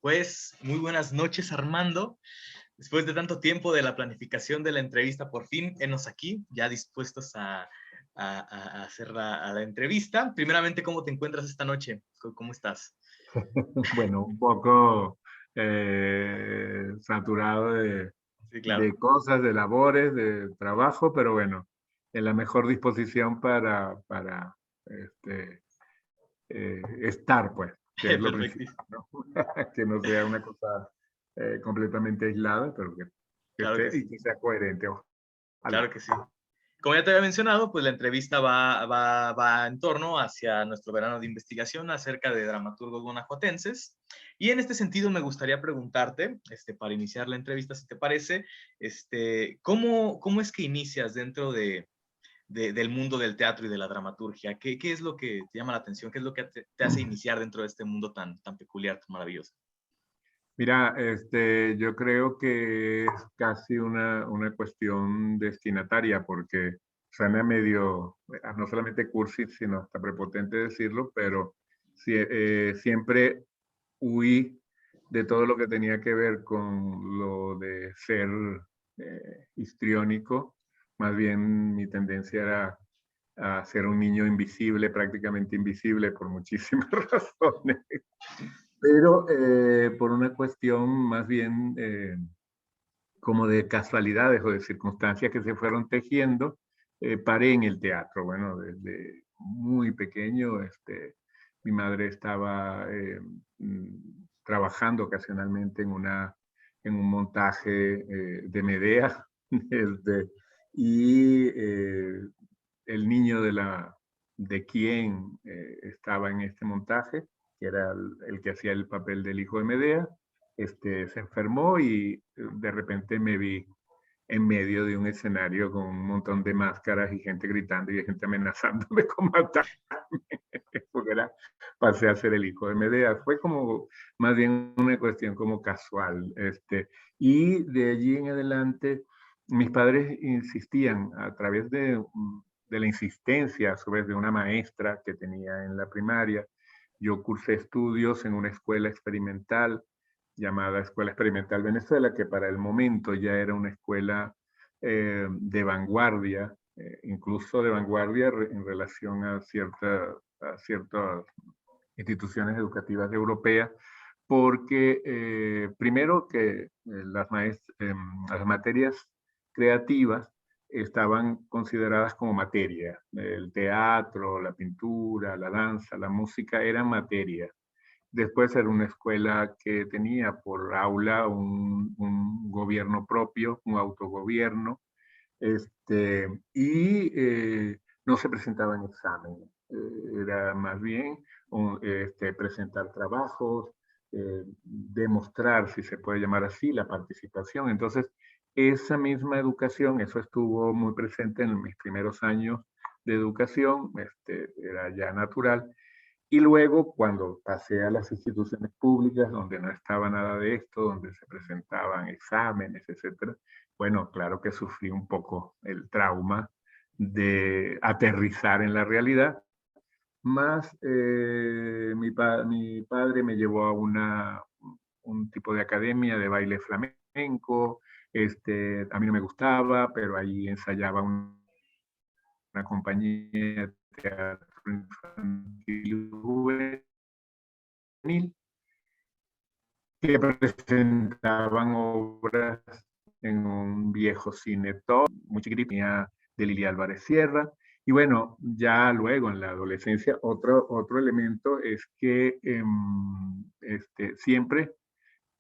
Pues muy buenas noches, Armando. Después de tanto tiempo de la planificación de la entrevista, por fin, enos aquí, ya dispuestos a hacer la entrevista. Primeramente, ¿cómo te encuentras esta noche? ¿Cómo estás? Bueno, un poco saturado Sí, claro. de cosas, de labores, de trabajo, pero bueno, en la mejor disposición para este, estar, pues, que es lo principal, Perfectísimo. ¿no? Que no sea una cosa completamente aislada, pero que Claro que esté y sí. que sea coherente. Claro Ojalá. que sí. Como ya te había mencionado, pues la entrevista va en torno hacia nuestro verano de investigación acerca de dramaturgos guanajuatenses. Y en este sentido me gustaría preguntarte, para iniciar la entrevista, si te parece, ¿cómo es que inicias dentro del mundo del teatro y de la dramaturgia? ¿Qué es lo que te llama la atención? ¿Qué es lo que te hace iniciar dentro de este mundo tan peculiar, tan maravilloso? Mira, yo creo que es casi una cuestión destinataria, porque suena medio, no solamente cursi, sino hasta prepotente decirlo, pero siempre huí de todo lo que tenía que ver con lo de ser histriónico. Más bien mi tendencia era a ser un niño invisible, prácticamente invisible por muchísimas razones, pero por una cuestión más bien como de casualidades o de circunstancias que se fueron tejiendo, paré en el teatro. Bueno, desde muy pequeño, mi madre estaba trabajando ocasionalmente en un montaje de Medea, este, y el niño de quien estaba en este montaje, que era el que hacía el papel del hijo de Medea, se enfermó y de repente me vi en medio de un escenario con un montón de máscaras y gente gritando y gente amenazándome con matarme, porque pasé a ser el hijo de Medea. Fue como más bien una cuestión como casual. Y de allí en adelante, mis padres insistían a través de la insistencia, a su vez, de una maestra que tenía en la primaria. Yo cursé estudios en una escuela experimental llamada Escuela Experimental Venezuela, que para el momento ya era una escuela de vanguardia, incluso de vanguardia en relación a ciertas instituciones educativas europeas, porque primero que las materias creativas estaban consideradas como materia. El teatro, la pintura, la danza, la música eran materia. Después era una escuela que tenía por aula un gobierno propio, un autogobierno, y no se presentaba en examen. Era más bien presentar trabajos, demostrar, si se puede llamar así, la participación. Entonces, esa misma educación, eso estuvo muy presente en mis primeros años de educación, era ya natural. Y luego, cuando pasé a las instituciones públicas, donde no estaba nada de esto, donde se presentaban exámenes, etcétera, bueno, claro que sufrí un poco el trauma de aterrizar en la realidad. Más mi padre me llevó a un tipo de academia de baile flamenco. A mí no me gustaba, pero ahí ensayaba una compañía de teatro infantil y juvenil que presentaban obras en un viejo cine top, muy chiquitito, de Lili Álvarez Sierra. Y bueno, ya luego en la adolescencia, otro elemento es que siempre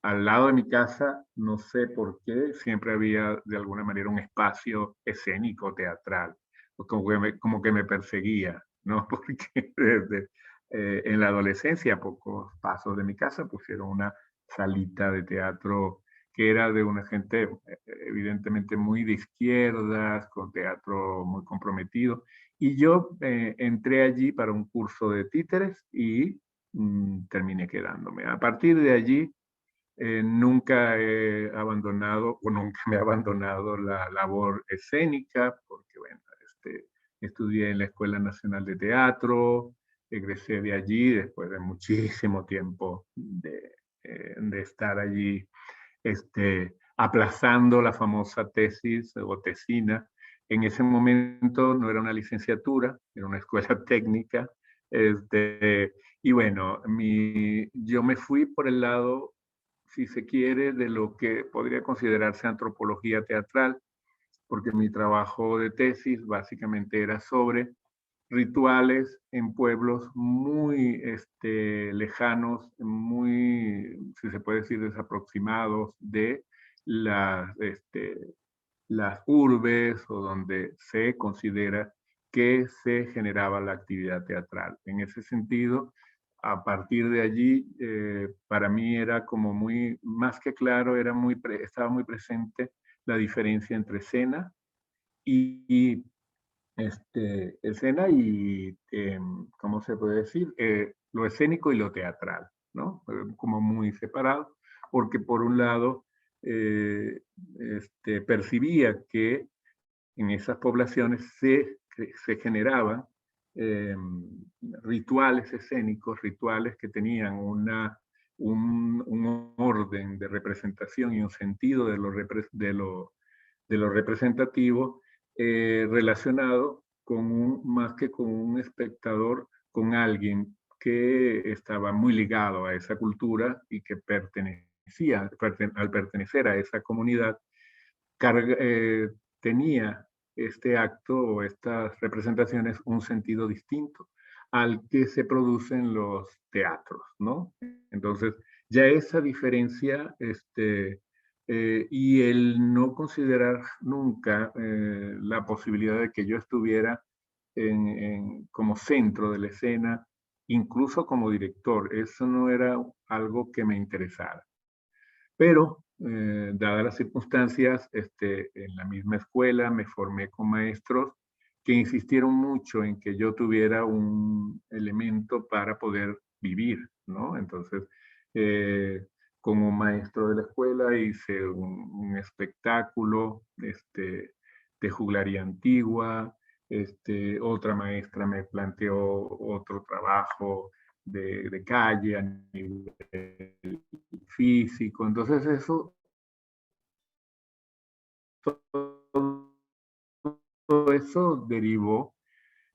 al lado de mi casa, no sé por qué, siempre había de alguna manera un espacio escénico, teatral, como que me perseguía, ¿no? Porque en la adolescencia, a pocos pasos de mi casa, pusieron una salita de teatro que era de una gente evidentemente muy de izquierdas, con teatro muy comprometido. Y yo entré allí para un curso de títeres y terminé quedándome. A partir de allí, nunca he abandonado o nunca me he abandonado la labor escénica, porque bueno, estudié en la Escuela Nacional de Teatro, egresé de allí después de muchísimo tiempo de estar allí aplazando la famosa tesis o tesina. En ese momento no era una licenciatura, era una escuela técnica. Y bueno, yo me fui por el lado, si se quiere, de lo que podría considerarse antropología teatral, porque mi trabajo de tesis básicamente era sobre rituales en pueblos muy lejanos, muy, si se puede decir, desaproximados de las urbes o donde se considera que se generaba la actividad teatral. En ese sentido, a partir de allí, para mí era como muy, más que claro, estaba muy presente la diferencia entre escena y escena y, ¿cómo se puede decir? Lo escénico y lo teatral, ¿no? Como muy separado, porque por un lado percibía que en esas poblaciones se generaban eh, rituales escénicos, rituales que tenían un orden de representación y un sentido de lo representativo relacionado más que con un espectador, con alguien que estaba muy ligado a esa cultura y que al pertenecer a esa comunidad, tenía este acto o estas representaciones un sentido distinto al que se produce en los teatros, ¿no? Entonces, ya esa diferencia, y el no considerar nunca la posibilidad de que yo estuviera como centro de la escena, incluso como director, eso no era algo que me interesara. Pero, dadas las circunstancias, en la misma escuela me formé con maestros que insistieron mucho en que yo tuviera un elemento para poder vivir, ¿no? Entonces, como maestro de la escuela hice un espectáculo de juglaría antigua, otra maestra me planteó otro trabajo de calle a nivel físico. Entonces todo eso derivó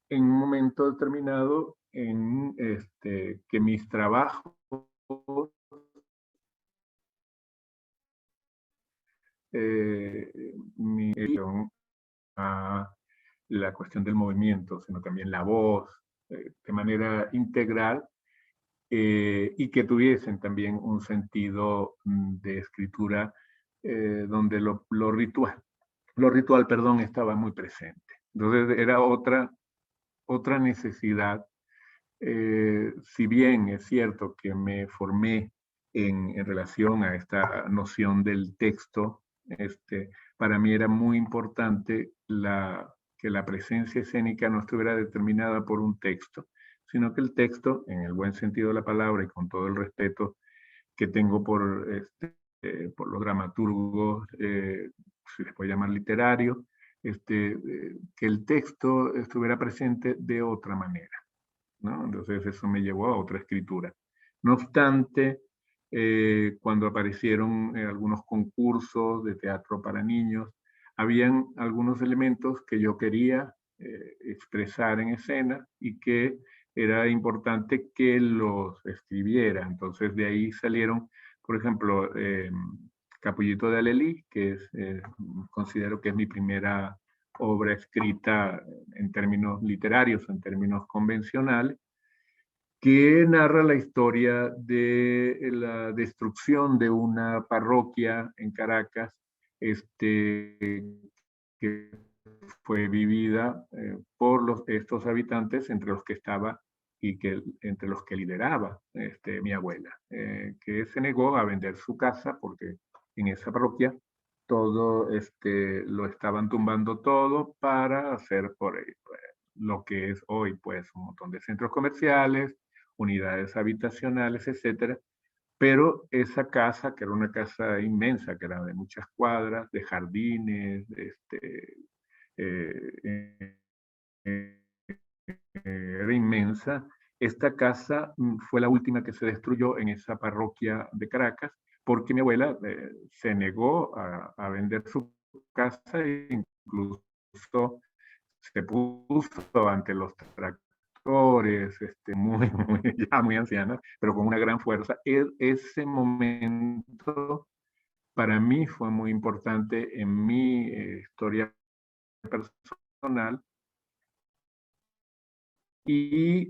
en un momento determinado en que mis trabajos mi a la cuestión del movimiento, sino también la voz, de manera integral, y que tuviesen también un sentido de escritura donde lo ritual, perdón, estaba muy presente. Entonces era otra necesidad. Si bien es cierto que me formé en relación a esta noción del texto, para mí era muy importante que la presencia escénica no estuviera determinada por un texto, sino que el texto, en el buen sentido de la palabra y con todo el respeto que tengo por los dramaturgos, si les puede llamar literario, que el texto estuviera presente de otra manera, ¿no? Entonces eso me llevó a otra escritura. No obstante, cuando aparecieron algunos concursos de teatro para niños, habían algunos elementos que yo quería expresar en escena y que era importante que los escribiera. Entonces de ahí salieron, por ejemplo, Capullito de Alelí, que considero que es mi primera obra escrita en términos literarios, en términos convencionales, que narra la historia de la destrucción de una parroquia en Caracas, que fue vivida por estos habitantes, entre los que estaba y entre los que lideraba mi abuela, que se negó a vender su casa porque en esa parroquia todo lo estaban tumbando todo para hacer por ahí, pues, lo que es hoy pues un montón de centros comerciales, unidades habitacionales, etcétera. Pero esa casa, que era una casa inmensa, que era de muchas cuadras, de jardines, eh, era inmensa. Esta casa fue la última que se destruyó en esa parroquia de Caracas, porque mi abuela se negó a vender su casa e incluso se puso ante los tractores, ya muy anciana, pero con una gran fuerza. Ese momento para mí fue muy importante en mi historia personal y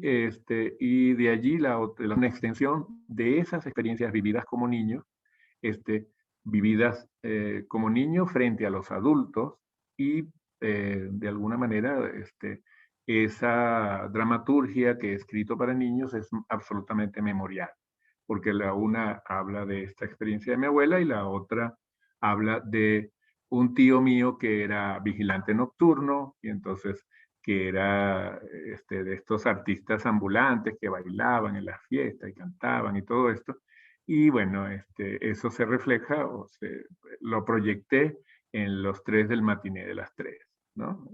de allí una extensión de esas experiencias vividas como niño, vividas como niño frente a los adultos y de alguna manera esa dramaturgia que he escrito para niños es absolutamente memorial, porque la una habla de esta experiencia de mi abuela y la otra habla de un tío mío que era vigilante nocturno y entonces que era de estos artistas ambulantes que bailaban en las fiestas y cantaban y todo esto. Y bueno, eso se refleja lo proyecté en los tres del matiné de las tres, ¿no?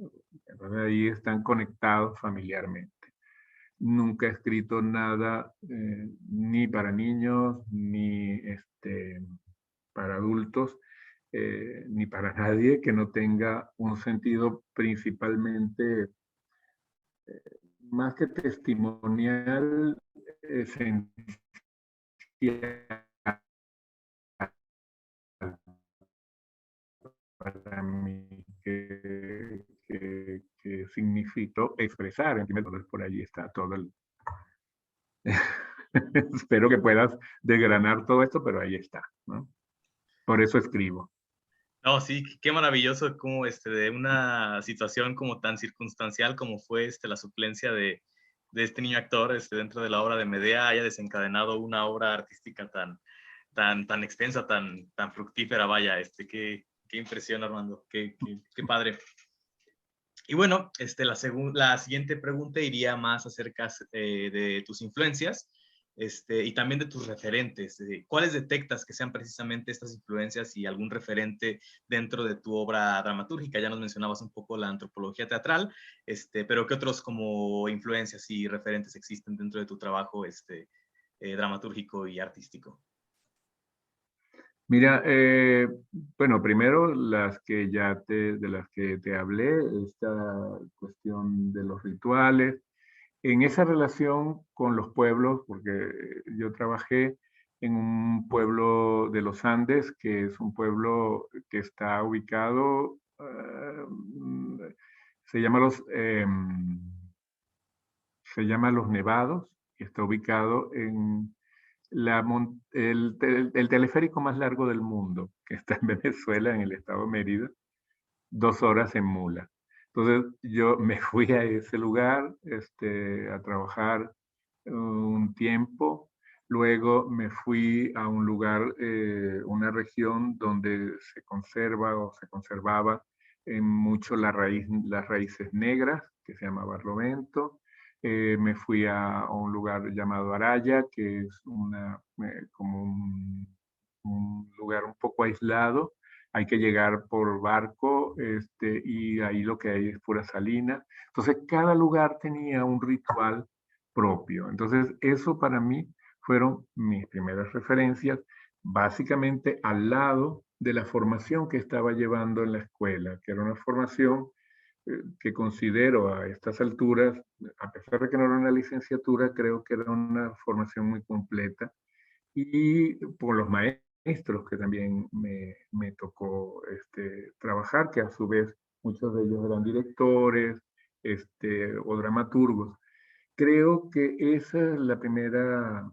Entonces ahí están conectados familiarmente. Nunca he escrito nada ni para niños, ni para adultos, ni para nadie que no tenga un sentido principalmente más que testimonial, esencial para mí, que significó expresar, en primer lugar, por allí está todo el... Espero que puedas desgranar todo esto, pero ahí está, ¿no? Por eso escribo. No, sí, qué maravilloso como de una situación como tan circunstancial como fue la suplencia de este niño actor dentro de la obra de Medea haya desencadenado una obra artística tan extensa, tan fructífera, vaya, qué impresión, Armando, qué padre. Y bueno, la siguiente pregunta iría más acerca de tus influencias y también de tus referentes. ¿Cuáles detectas que sean precisamente estas influencias y algún referente dentro de tu obra dramatúrgica? Ya nos mencionabas un poco la antropología teatral, pero ¿qué otros como influencias y referentes existen dentro de tu trabajo dramatúrgico y artístico? Mira, bueno, primero de las que te hablé, esta cuestión de los rituales, en esa relación con los pueblos, porque yo trabajé en un pueblo de los Andes, que es un pueblo que está ubicado, se llama se llama Los Nevados, y está ubicado en el teleférico más largo del mundo, que está en Venezuela, en el estado de Mérida, 2 horas en mula. Entonces yo me fui a ese lugar a trabajar un tiempo. Luego me fui a un lugar, una región donde se conserva o se conservaba mucho las raíces negras, que se llama Barlovento. Me fui a un lugar llamado Araya, que es como un lugar un poco aislado. Hay que llegar por barco y ahí lo que hay es pura salina. Entonces, cada lugar tenía un ritual propio. Entonces, eso para mí fueron mis primeras referencias, básicamente al lado de la formación que estaba llevando en la escuela, que era una formación que considero a estas alturas, a pesar de que no era una licenciatura, creo que era una formación muy completa y por los maestros que también me tocó trabajar, que a su vez muchos de ellos eran directores o dramaturgos. Creo que esa es la primera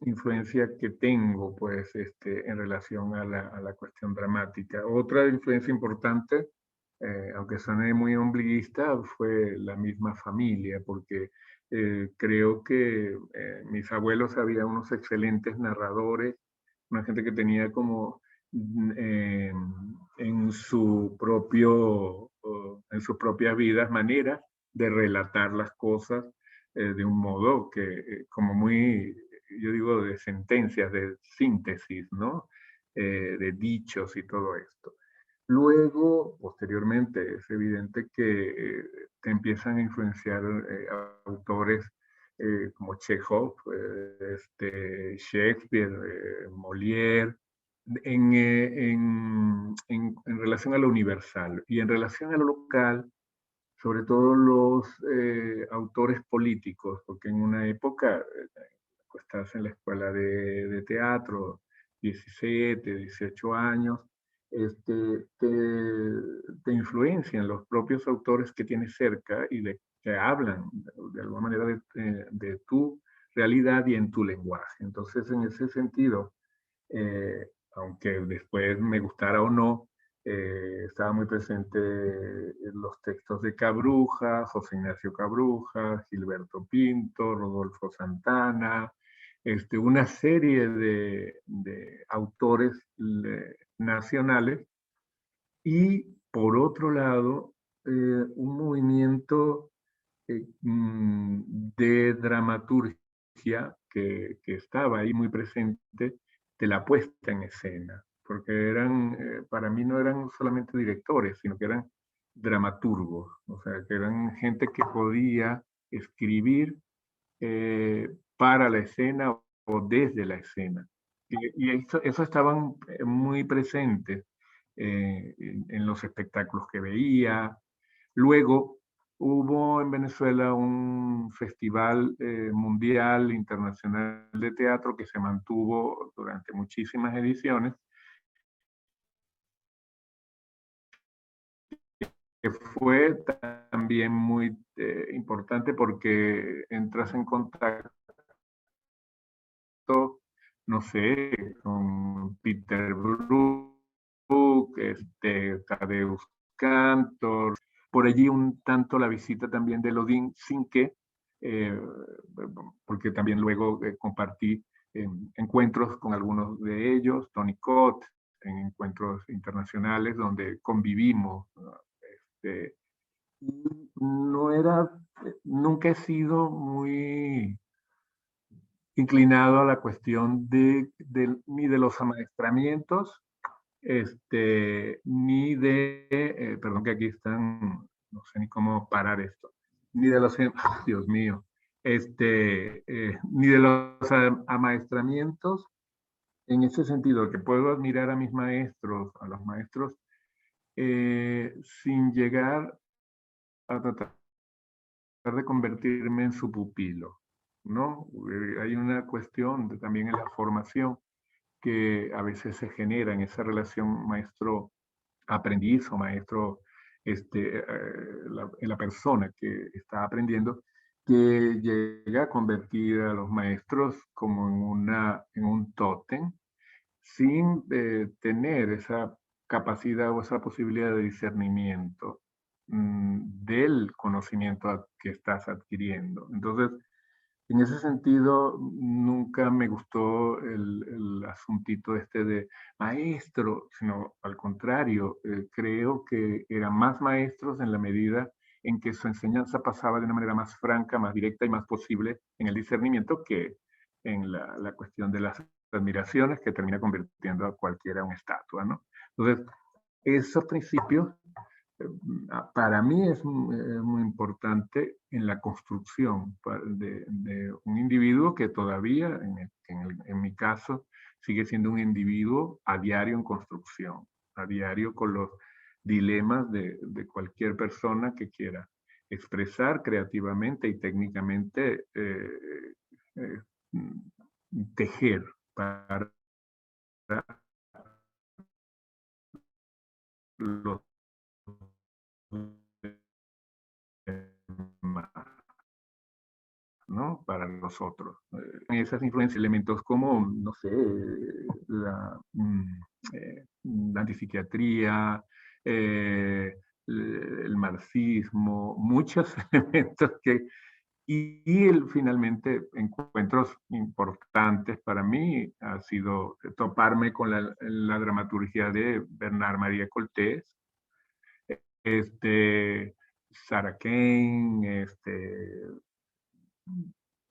influencia que tengo, pues, en relación a la cuestión dramática. Otra influencia importante, aunque suene muy ombliguista, fue la misma familia, porque creo que mis abuelos había unos excelentes narradores, una gente que tenía como en su en sus propias vidas maneras de relatar las cosas de un modo como muy, yo digo, de sentencias, de síntesis, ¿no? De dichos y todo esto. Luego, posteriormente, es evidente que te empiezan a influenciar autores como Chekhov, Shakespeare, Molière, en relación a lo universal y en relación a lo local, sobre todo los autores políticos, porque en una época, estás en la escuela de teatro, 17, 18 años, te influencian los propios autores que tienes cerca y que hablan de alguna manera de tu realidad y en tu lenguaje. Entonces, en ese sentido, aunque después me gustara o no, estaba muy presente en los textos de Cabruja, José Ignacio Cabruja, Gilberto Pinto, Rodolfo Santana, una serie de autores nacionales y por otro lado, un movimiento de dramaturgia que estaba ahí muy presente de la puesta en escena, porque para mí no eran solamente directores, sino que eran dramaturgos, o sea, que eran gente que podía escribir para la escena o desde la escena. Y eso estaban muy presentes en los espectáculos que veía. Luego hubo en Venezuela un festival mundial internacional de teatro que se mantuvo durante muchísimas ediciones, que fue también muy importante porque entras en contacto, no sé, con Peter Brook, Tadeusz Kantor, por allí un tanto la visita también de Lodin, sin que, eh, porque también luego compartí encuentros con algunos de ellos, Tony Cott, en encuentros internacionales donde convivimos. Este, y no era, nunca he sido muy inclinado a la cuestión ni de los amaestramientos, ni perdón que aquí están, no sé ni cómo parar esto, ni de los, Dios mío, ni de los amaestramientos en ese sentido, que puedo admirar a mis maestros, a los maestros, sin llegar a tratar de convertirme en su pupilo, ¿no? Hay una cuestión también en la formación que a veces se genera en esa relación maestro-aprendiz o maestro en la persona que está aprendiendo, que llega a convertir a los maestros como en un tótem sin tener esa capacidad o esa posibilidad de discernimiento del conocimiento que estás adquiriendo. Entonces, en ese sentido, nunca me gustó el asuntito de maestro, sino al contrario, creo que eran más maestros en la medida en que su enseñanza pasaba de una manera más franca, más directa y más posible en el discernimiento que en la cuestión de las admiraciones que termina convirtiendo a cualquiera en una estatua, ¿no? Entonces, esos principios para mí es muy importante en la construcción de un individuo que todavía, en mi caso, sigue siendo un individuo a diario en construcción, a diario con los dilemas de cualquier persona que quiera expresar creativamente y técnicamente, eh, tejer para los demás, ¿no? Para nosotros. Esas influencias, elementos como, no sé, la antipsiquiatría, el marxismo, muchos elementos finalmente encuentros importantes para mí ha sido toparme con la dramaturgia de Bernard María Coltés, Sarah Kane,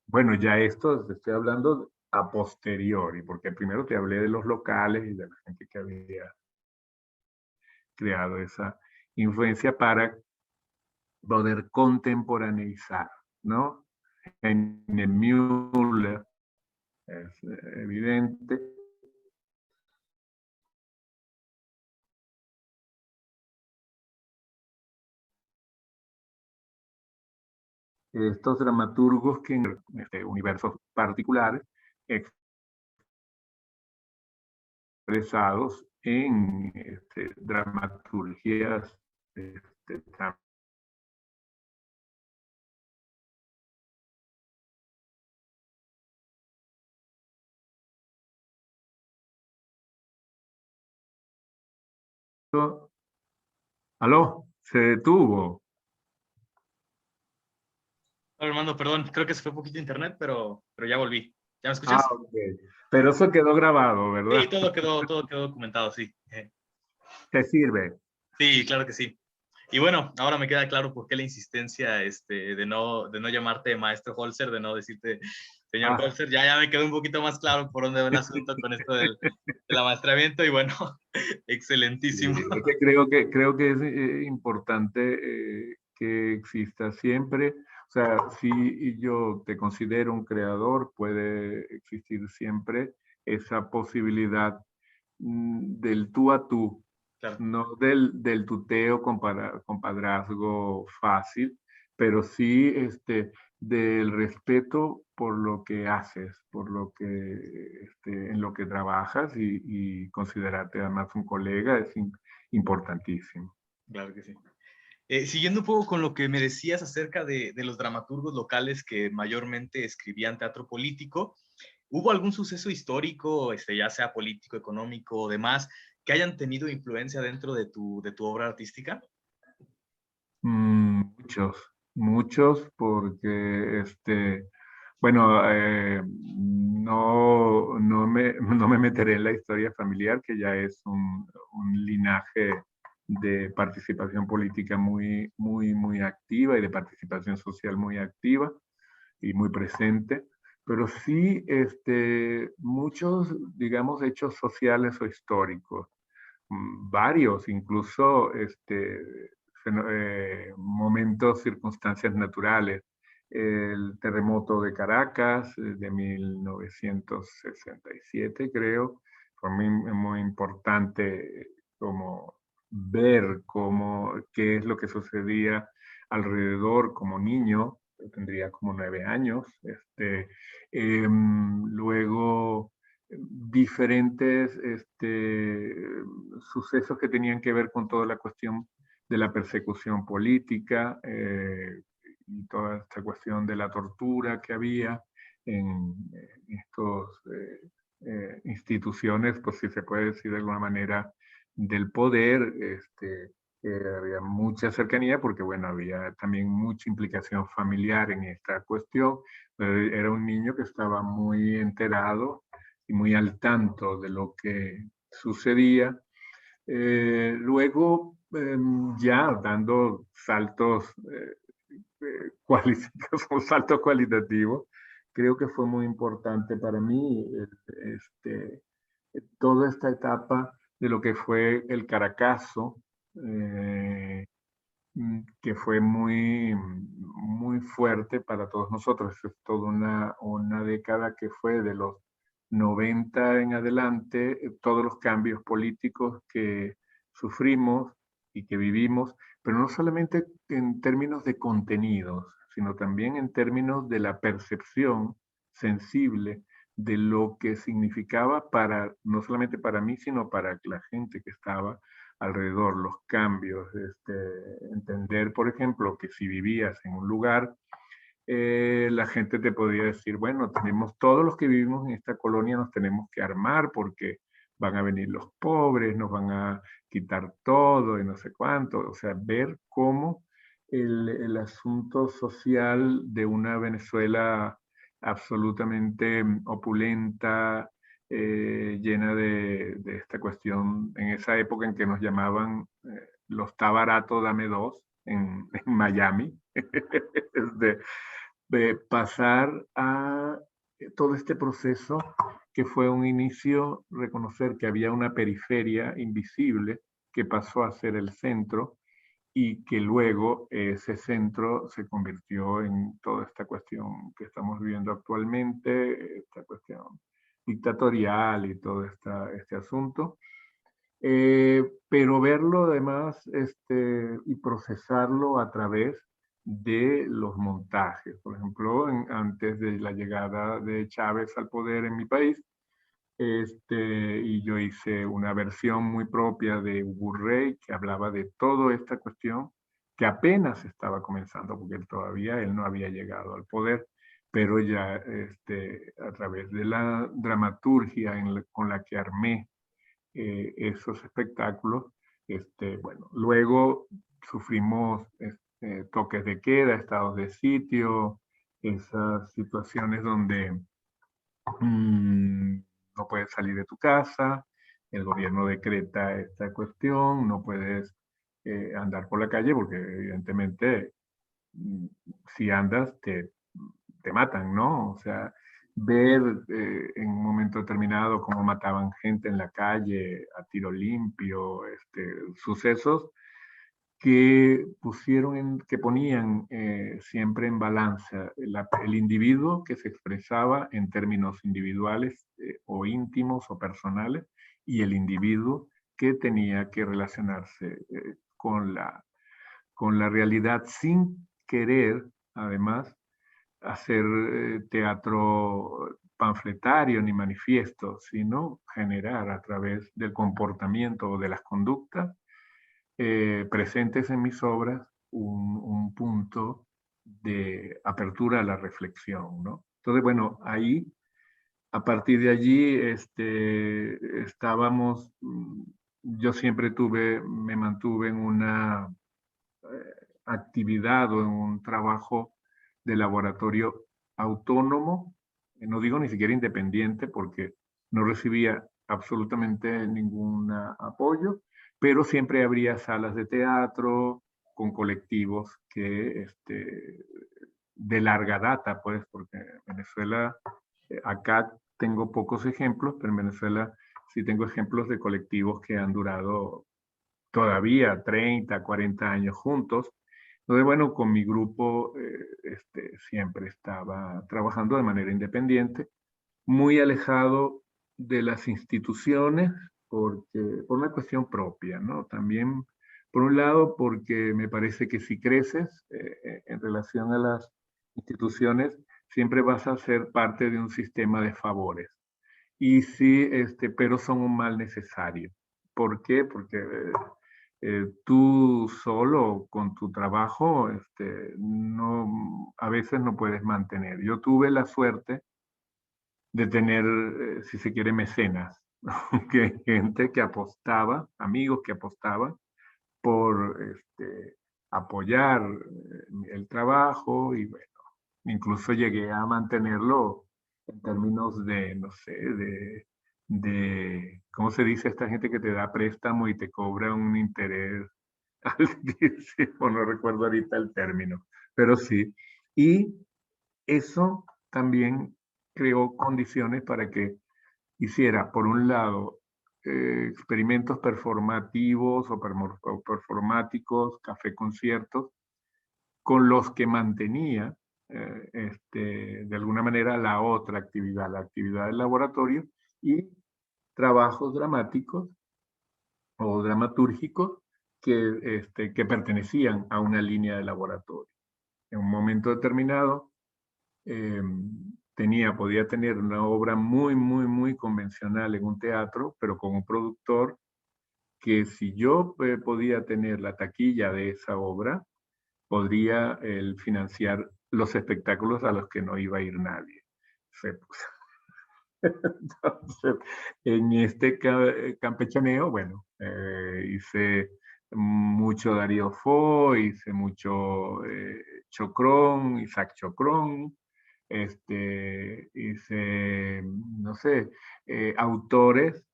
bueno, ya esto te estoy hablando a posteriori, porque primero te hablé de los locales y de la gente que había creado esa influencia para poder contemporaneizar, ¿no? En el Müller es evidente, estos dramaturgos que en universos particulares expresados en dramaturgias este, ¿Aló? Se detuvo. Hola, Armando, perdón, creo que se fue un poquito internet, pero ya volví. ¿Ya me Ah, escuchas? ok. Pero eso quedó grabado, Sí, ¿verdad? todo quedó documentado, sí. ¿Te sirve? Sí, claro que sí. Y bueno, ahora me queda claro por qué la insistencia de no llamarte maestro Holzer, de no decirte señor Ah. Holzer. Ya me quedó un poquito más claro por dónde va el asunto con esto del amaestramiento y bueno, excelentísimo. Es que creo que es importante que exista siempre. O sea, si yo te considero un creador, puede existir siempre esa posibilidad del tú a tú, Claro, no del tuteo compadrazgo fácil, pero sí del respeto por lo que haces, por lo que en lo que trabajas y considerarte además un colega es importantísimo. claro que sí. Siguiendo un poco con lo que me decías acerca de los dramaturgos locales que mayormente escribían teatro político, ¿hubo algún suceso histórico, ya sea político, económico o demás, que hayan tenido influencia dentro de tu obra artística? Muchos, muchos, porque bueno, no me meteré en la historia familiar, que ya es un linaje de participación política muy activa y de participación social muy activa y muy presente, pero sí muchos, digamos, hechos sociales o históricos, varios, incluso momentos, circunstancias naturales. El terremoto de Caracas de 1967, creo, fue muy importante como ver qué es lo que sucedía alrededor como niño. Yo tendría como 9 años. Luego diferentes sucesos que tenían que ver con toda la cuestión de la persecución política y toda esta cuestión de la tortura que había en estos instituciones, pues si se puede decir de alguna manera, del poder, había mucha cercanía porque, bueno, había también mucha implicación familiar en esta cuestión. Era un niño que estaba muy enterado y muy al tanto de lo que sucedía. Luego, ya dando saltos, saltos cualitativos, creo que fue muy importante para mí toda esta etapa de lo que fue el Caracazo, que fue muy fuerte para todos nosotros. Es toda una década que fue de los 90 en adelante, todos los cambios políticos que sufrimos y que vivimos, pero no solamente en términos de contenidos, sino también en términos de la percepción sensible de lo que significaba no solamente para mí, sino para la gente que estaba alrededor, los cambios, entender, por ejemplo, que si vivías en un lugar, la gente te podía decir, bueno, tenemos todos los que vivimos en esta colonia, nos tenemos que armar porque van a venir los pobres, nos van a quitar todo y no sé cuánto. O sea, ver cómo el asunto social de una Venezuela absolutamente opulenta, llena de esta cuestión, en esa época en que nos llamaban los está barato, dame dos, en Miami, de pasar a todo este proceso que fue un inicio, reconocer que había una periferia invisible que pasó a ser el centro y que luego ese centro se convirtió en toda esta cuestión que estamos viviendo actualmente, esta cuestión dictatorial y todo este asunto. Pero verlo además y procesarlo a través de los montajes. Por ejemplo, antes de la llegada de Chávez al poder en mi país, y yo hice una versión muy propia de Ubu Rey que hablaba de toda esta cuestión que apenas estaba comenzando, porque él no había llegado al poder, pero ya a través de la dramaturgia con la que armé esos espectáculos, bueno, luego sufrimos toques de queda, estados de sitio, esas situaciones donde no puedes salir de tu casa, el gobierno decreta esta cuestión, no puedes andar por la calle porque evidentemente mm, si andas te matan, ¿no? O sea, ver en un momento determinado cómo mataban gente en la calle a tiro limpio, sucesos que ponían siempre en balanza el individuo que se expresaba en términos individuales o íntimos o personales y el individuo que tenía que relacionarse con la realidad sin querer, además, hacer teatro panfletario ni manifiesto, sino generar a través del comportamiento o de las conductas presentes en mis obras un punto de apertura a la reflexión, ¿no? Entonces, bueno, ahí, a partir de allí, estábamos, yo siempre me mantuve en una actividad o en un trabajo de laboratorio autónomo, no digo ni siquiera independiente porque no recibía absolutamente ningún apoyo, pero siempre habría salas de teatro con colectivos de larga data, pues, porque en Venezuela, acá tengo pocos ejemplos, pero en Venezuela sí tengo ejemplos de colectivos que han durado todavía 30, 40 años juntos. Entonces, bueno, con mi grupo siempre estaba trabajando de manera independiente, muy alejado de las instituciones por una cuestión propia, ¿no? También, por un lado, porque me parece que si creces en relación a las instituciones, siempre vas a ser parte de un sistema de favores. Y sí, pero son un mal necesario. ¿Por qué? Porque tú solo con tu trabajo no, a veces no puedes mantener. Yo tuve la suerte de tener, si se quiere, mecenas, que gente que apostaba, amigos que apostaban por apoyar el trabajo y bueno, incluso llegué a mantenerlo en términos de, no sé, ¿cómo se dice esta gente que te da préstamo y te cobra un interés altísimo? No recuerdo ahorita el término, pero sí. Y eso también creó condiciones para que hiciera, por un lado, experimentos performativos o performáticos, café conciertos, con los que mantenía de alguna manera la otra actividad, la actividad del laboratorio y trabajos dramáticos o dramatúrgicos que pertenecían a una línea de laboratorio. En un momento determinado eh, podía tener una obra muy, muy, muy convencional en un teatro, pero con un productor que si yo podía tener la taquilla de esa obra, podría financiar los espectáculos a los que no iba a ir nadie. Entonces, en este campechaneo, bueno, hice mucho Darío Fo, hice mucho Chocrón, Isaac Chocrón, hice, no sé, autores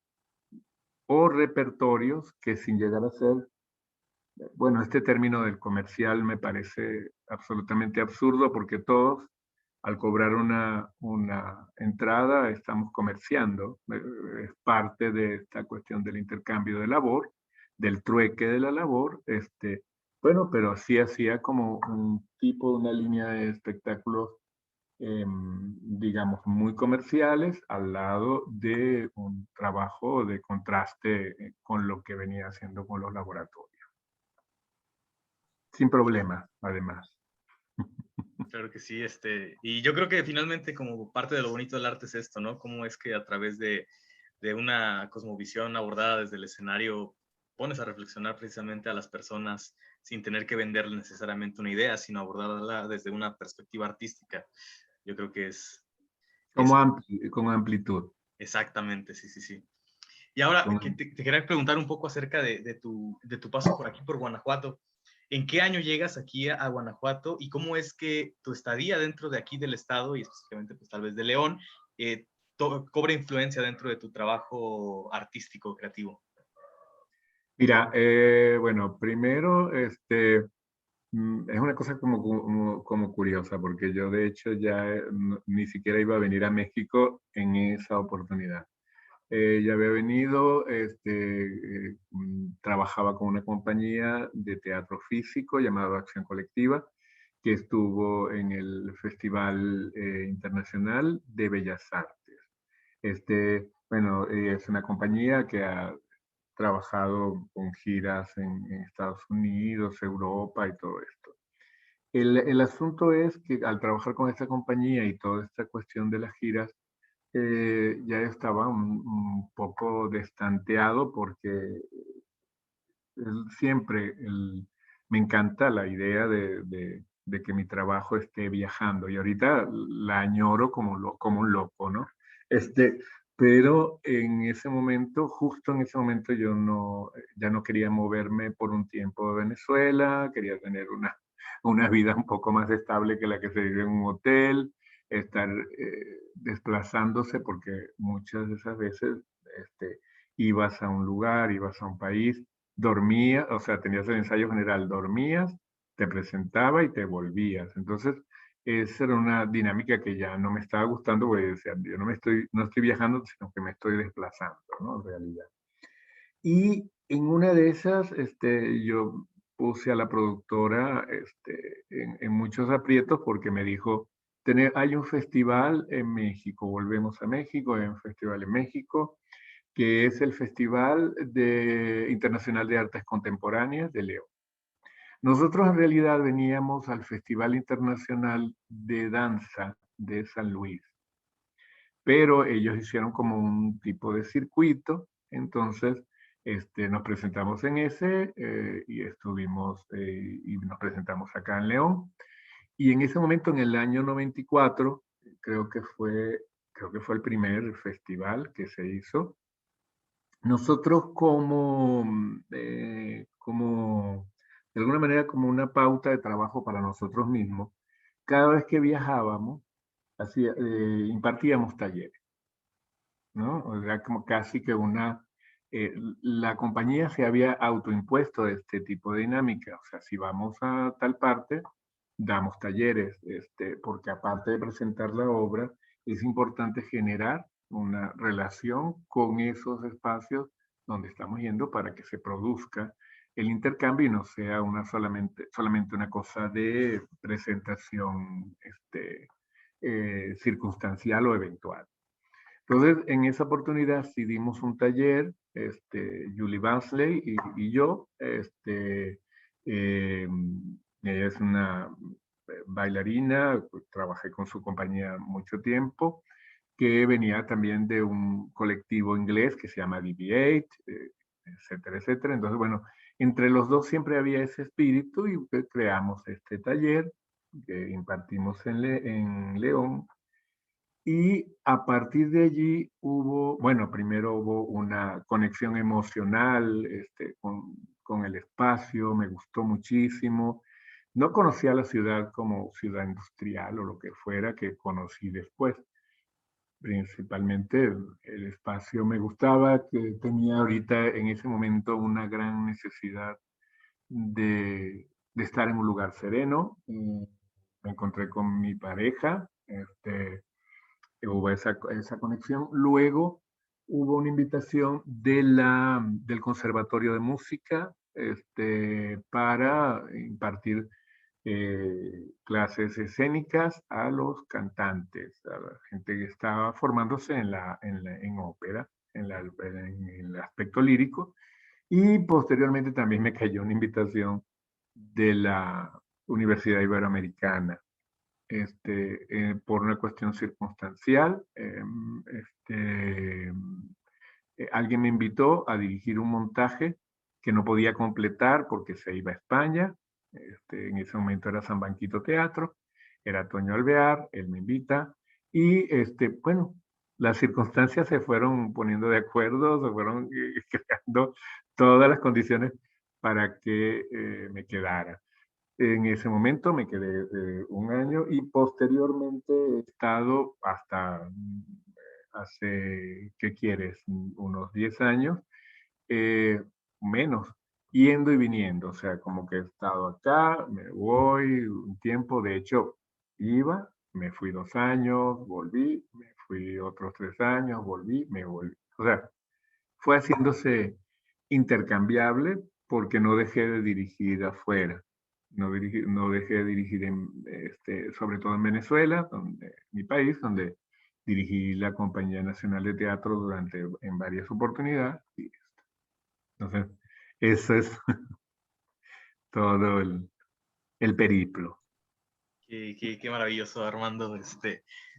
o repertorios que sin llegar a ser, bueno, este término del comercial me parece absolutamente absurdo porque todos al cobrar una entrada estamos comerciando, es parte de esta cuestión del intercambio de labor, del trueque de la labor, bueno, pero sí hacía como un tipo, una línea de espectáculos digamos, muy comerciales al lado de un trabajo de contraste con lo que venía haciendo con los laboratorios. Sin problemas, además. Claro que sí, y yo creo que finalmente como parte de lo bonito del arte es esto, ¿no? Cómo es que a través de una cosmovisión abordada desde el escenario pones a reflexionar precisamente a las personas sin tener que venderles necesariamente una idea, sino abordarla desde una perspectiva artística. Yo creo que es Con amplitud. exactamente, sí, sí, sí. Y ahora que Con, te quería preguntar un poco acerca de tu paso por aquí, por Guanajuato. ¿En qué año llegas aquí a Guanajuato y cómo es que tu estadía dentro de aquí del estado y específicamente pues tal vez de León eh, cobra influencia dentro de tu trabajo artístico, creativo? mira, bueno, primero, es una cosa como curiosa, porque yo de hecho ya ni siquiera iba a venir a México en esa oportunidad. Ya había venido, trabajaba con una compañía de teatro físico llamada Acción Colectiva, que estuvo en el Festival Internacional de Bellas Artes. Bueno, es una compañía que ha trabajado con giras en Estados Unidos, Europa y todo esto. El asunto es que al trabajar con esta compañía y toda esta cuestión de las giras, ya estaba un poco destanteado porque siempre me encanta la idea de que mi trabajo esté viajando y ahorita la añoro como un loco, ¿no? Este, pero en ese momento, justo en ese momento yo no, ya no quería moverme por un tiempo de Venezuela, quería tener una vida un poco más estable que la que se vive en un hotel, estar desplazándose porque muchas de esas veces ibas a un lugar, ibas a un país, dormías, o sea, tenías el ensayo general, dormías, te presentaba y te volvías. Entonces, esa era una dinámica que ya no me estaba gustando porque decía, yo no estoy viajando, sino que me estoy desplazando, ¿no? En realidad. Y en una de esas, yo puse a la productora en muchos aprietos porque me dijo, hay un festival en México, volvemos a México, hay un festival en México, que es el Festival Internacional de Artes Contemporáneas de León. Nosotros en realidad veníamos al Festival Internacional de Danza de San Luis, pero ellos hicieron como un tipo de circuito, entonces nos presentamos en ese y estuvimos y nos presentamos acá en León. Y en ese momento, en el año 94, creo que fue, creo que fue el primer festival que se hizo. Nosotros de alguna manera, como una pauta de trabajo para nosotros mismos, cada vez que viajábamos, impartíamos talleres, ¿no? O sea, como casi que la compañía se había autoimpuesto este tipo de dinámica. O sea, si vamos a tal parte, damos talleres, porque aparte de presentar la obra, es importante generar una relación con esos espacios donde estamos yendo para que se produzca el intercambio y no sea solamente una cosa de presentación circunstancial o eventual. Entonces, en esa oportunidad sí dimos un taller, Julie Bansley y yo, eh, ella es una bailarina, pues, trabajé con su compañía mucho tiempo, que venía también de un colectivo inglés que se llama DB8, etcétera, etcétera. Entonces, bueno, entre los dos siempre había ese espíritu y creamos este taller que impartimos en León y a partir de allí bueno, primero hubo una conexión emocional con el espacio, me gustó muchísimo. No conocía la ciudad como ciudad industrial o lo que fuera, que conocí después. Principalmente el espacio me gustaba, que tenía ahorita en ese momento una gran necesidad de estar en un lugar sereno. Me encontré con mi pareja, hubo esa conexión. Luego hubo una invitación del Conservatorio de Música para impartir clases escénicas a los cantantes, a la gente que estaba formándose en ópera, en el aspecto lírico. Y posteriormente también me cayó una invitación de la Universidad Iberoamericana por una cuestión circunstancial. Alguien me invitó a dirigir un montaje que no podía completar porque se iba a España. En ese momento era San Banquito Teatro, era Toño Alvear, él me invita y bueno, las circunstancias se fueron poniendo de acuerdo, se fueron creando todas las condiciones para que me quedara. En ese momento me quedé un año y posteriormente he estado hasta hace, ¿qué quieres? Unos 10 años, eh, menos, yendo y viniendo. O sea, como que he estado acá, me voy un tiempo. De hecho, iba, me fui 2 años, volví, me fui otros 3 años, volví, me volví. O sea, fue haciéndose intercambiable porque no dejé de dirigir afuera. No dejé de dirigir, sobre todo en Venezuela, mi país, donde dirigí la Compañía Nacional de Teatro en varias oportunidades. Entonces, eso es todo el periplo. Qué maravilloso, Armando.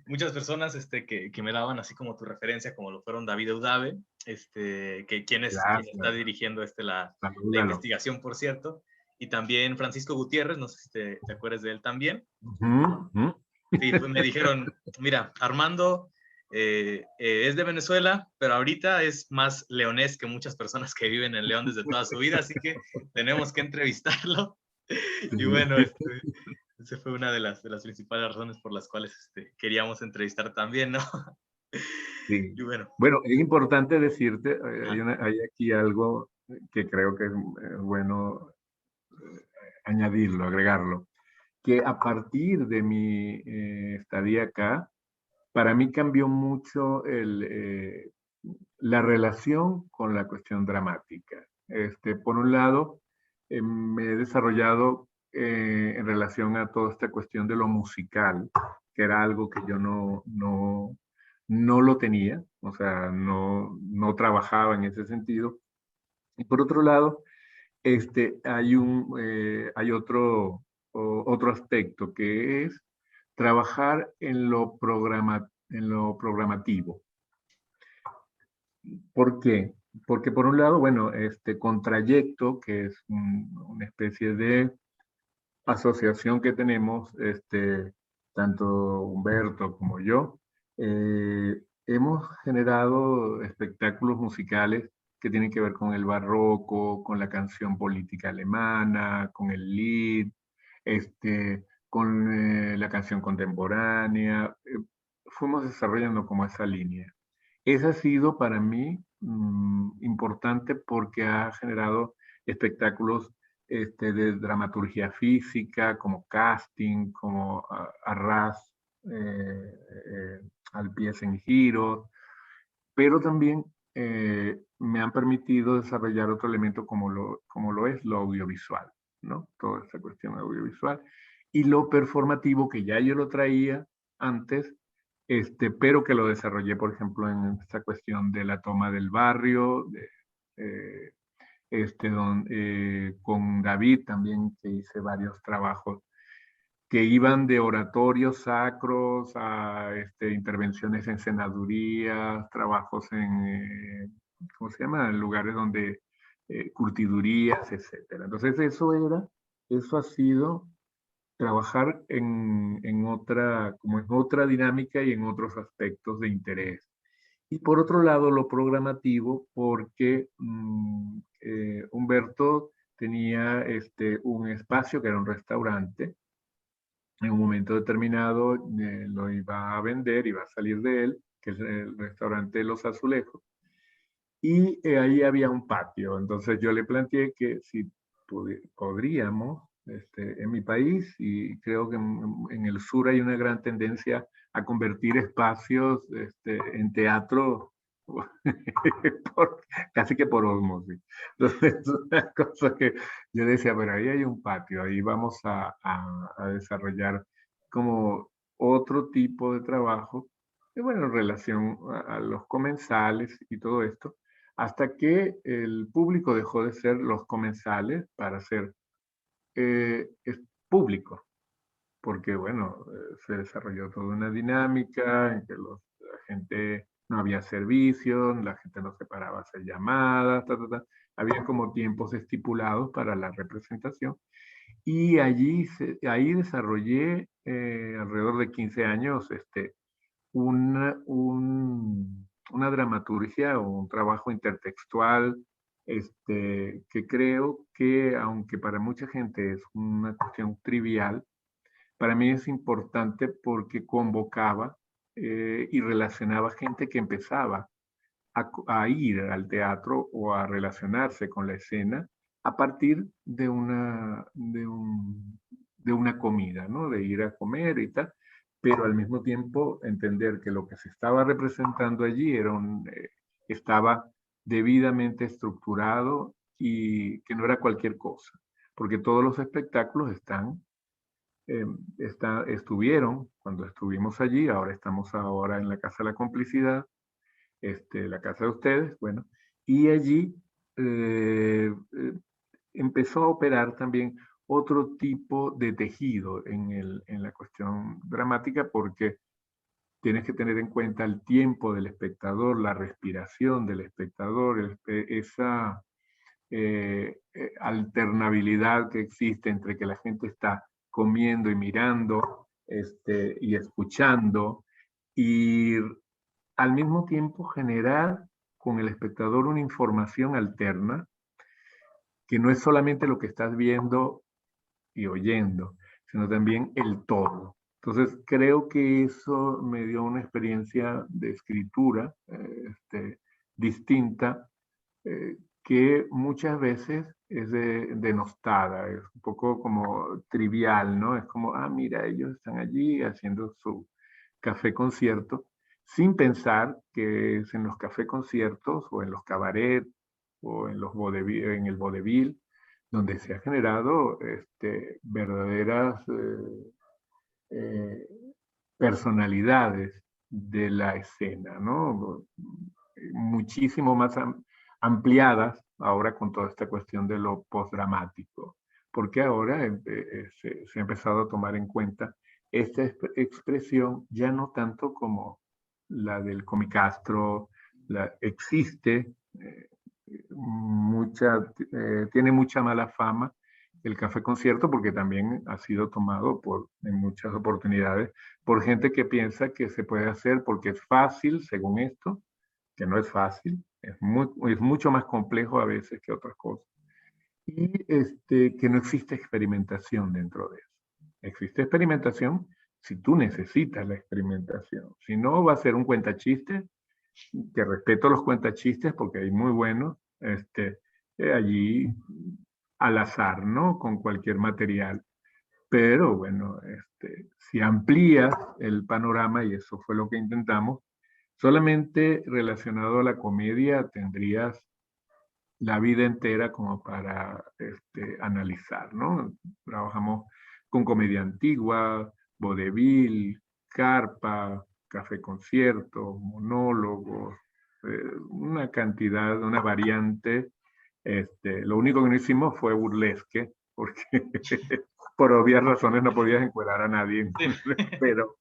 Muchas personas que me daban así como tu referencia, como lo fueron David Eudave, quien está Gracias. dirigiendo la Salúdalo. investigación, por cierto, y también Francisco Gutiérrez, no sé si te acuerdas de él también. Ujú, ujú. Sí, pues me dijeron, mira, Armando es de Venezuela, pero ahorita es más leonés que muchas personas que viven en León desde toda su vida, así que tenemos que entrevistarlo. Sí. Y bueno, esa fue una de las principales razones por las cuales queríamos entrevistar también, ¿no? Sí. Y bueno, Bueno, es importante decirte, ajá, hay aquí algo que creo que es bueno añadirlo, agregarlo, que a partir de mi estadía acá, para mí cambió mucho la relación con la cuestión dramática. Por un lado, me he desarrollado en relación a toda esta cuestión de lo musical, que era algo que yo no lo tenía, o sea, no trabajaba en ese sentido. Y por otro lado, hay otro aspecto que es trabajar en lo programativo. ¿Por qué? Porque por un lado, bueno, con Trayecto, que es una especie de asociación que tenemos, tanto Humberto como yo, hemos generado espectáculos musicales que tienen que ver con el barroco, con la canción política alemana, con el Lied, con la canción contemporánea. Fuimos desarrollando como esa línea. Esa ha sido para mí importante porque ha generado espectáculos de dramaturgia física, como casting, como Arras, al pie en giro, pero también me han permitido desarrollar otro elemento como lo es lo audiovisual, ¿no? Toda esta cuestión audiovisual. Y lo performativo, que ya yo lo traía antes, pero que lo desarrollé, por ejemplo, en esta cuestión de la toma del barrio, eh, con David también, que hice varios trabajos que iban de oratorios sacros a intervenciones en senadurías, trabajos ¿cómo se llama? En lugares donde curtidurías, etcétera. Entonces eso ha sido trabajar como en otra dinámica y en otros aspectos de interés. Y por otro lado, lo programativo, porque Humberto tenía un espacio que era un restaurante. En un momento determinado lo iba a vender, iba a salir de él, que es el restaurante Los Azulejos. Y ahí había un patio. Entonces yo le planteé que si podríamos, en mi país, y creo que en el sur hay una gran tendencia a convertir espacios en teatro por, casi que por osmosis. Entonces, es una cosa que yo decía, pero ahí hay un patio, ahí vamos a desarrollar como otro tipo de trabajo, y bueno, en relación a los comensales y todo esto, hasta que el público dejó de ser los comensales para ser es público. porque bueno, se desarrolló toda una dinámica en que la gente no había servicios, la gente no se paraba a hacer llamadas, había como tiempos estipulados para la representación y ahí desarrollé alrededor de 15 años una dramaturgia o un trabajo intertextual que creo que, aunque para mucha gente es una cuestión trivial, para mí es importante porque convocaba y relacionaba gente que empezaba a ir al teatro o a relacionarse con la escena a partir de una comida, ¿no? De ir a comer y tal, pero al mismo tiempo entender que lo que se estaba representando allí estaba debidamente estructurado y que no era cualquier cosa, porque todos los espectáculos eh, estuvieron cuando estuvimos allí, ahora estamos ahora en la Casa de la Complicidad, la casa de ustedes, bueno, y allí empezó a operar también otro tipo de tejido en la cuestión dramática porque tienes que tener en cuenta el tiempo del espectador, la respiración del espectador, esa alternabilidad que existe entre que la gente está comiendo y mirando y escuchando y al mismo tiempo generar con el espectador una información alterna que no es solamente lo que estás viendo y oyendo, sino también el todo. Entonces, creo que eso me dio una experiencia de escritura distinta, que muchas veces es denostada, es un poco como trivial, ¿no? Es como, ah, mira, ellos están allí haciendo su café concierto, sin pensar que es en los café conciertos o en los cabarets o en, en el vodevil, donde se ha generado verdaderas eh, personalidades de la escena, ¿no? Muchísimo más ampliadas ahora con toda esta cuestión de lo postdramático, porque ahora se ha empezado a tomar en cuenta esta expresión ya no tanto como la del comicastro, existe tiene mucha mala fama el café concierto porque también ha sido tomado en muchas oportunidades por gente que piensa que se puede hacer porque es fácil, según esto, que no es fácil, es mucho más complejo a veces que otras cosas. Y que no existe experimentación dentro de eso. Existe experimentación si tú necesitas la experimentación. Si no, va a ser un cuentachiste, que respeto los cuentachistes porque hay muy buenos, allí al azar, ¿no? Con cualquier material. Pero bueno, si amplías el panorama, y eso fue lo que intentamos, solamente relacionado a la comedia tendrías la vida entera como para analizar, ¿no? Trabajamos con comedia antigua, vodevil, carpa, café concierto, monólogos, una cantidad, una variante. Lo único que no hicimos fue burlesque, porque por obvias razones no podías encuerar a nadie, pero,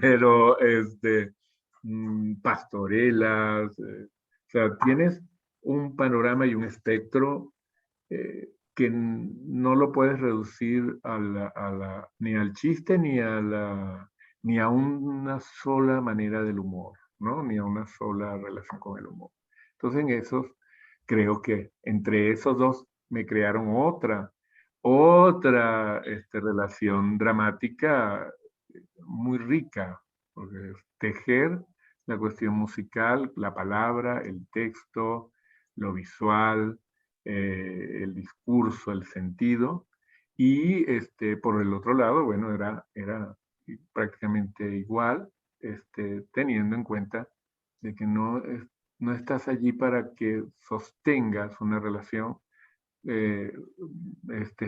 pero pastorelas, o sea, tienes un panorama y un espectro que no lo puedes reducir ni al chiste ni a una sola manera del humor, ¿no? Ni a una sola relación con el humor. Entonces, en esos, creo que entre esos dos me crearon otra relación dramática muy rica, porque es tejer la cuestión musical, la palabra, el texto, lo visual, el discurso, el sentido, y por el otro lado, bueno, era prácticamente igual, teniendo en cuenta de que no estás allí para que sostengas una relación eh,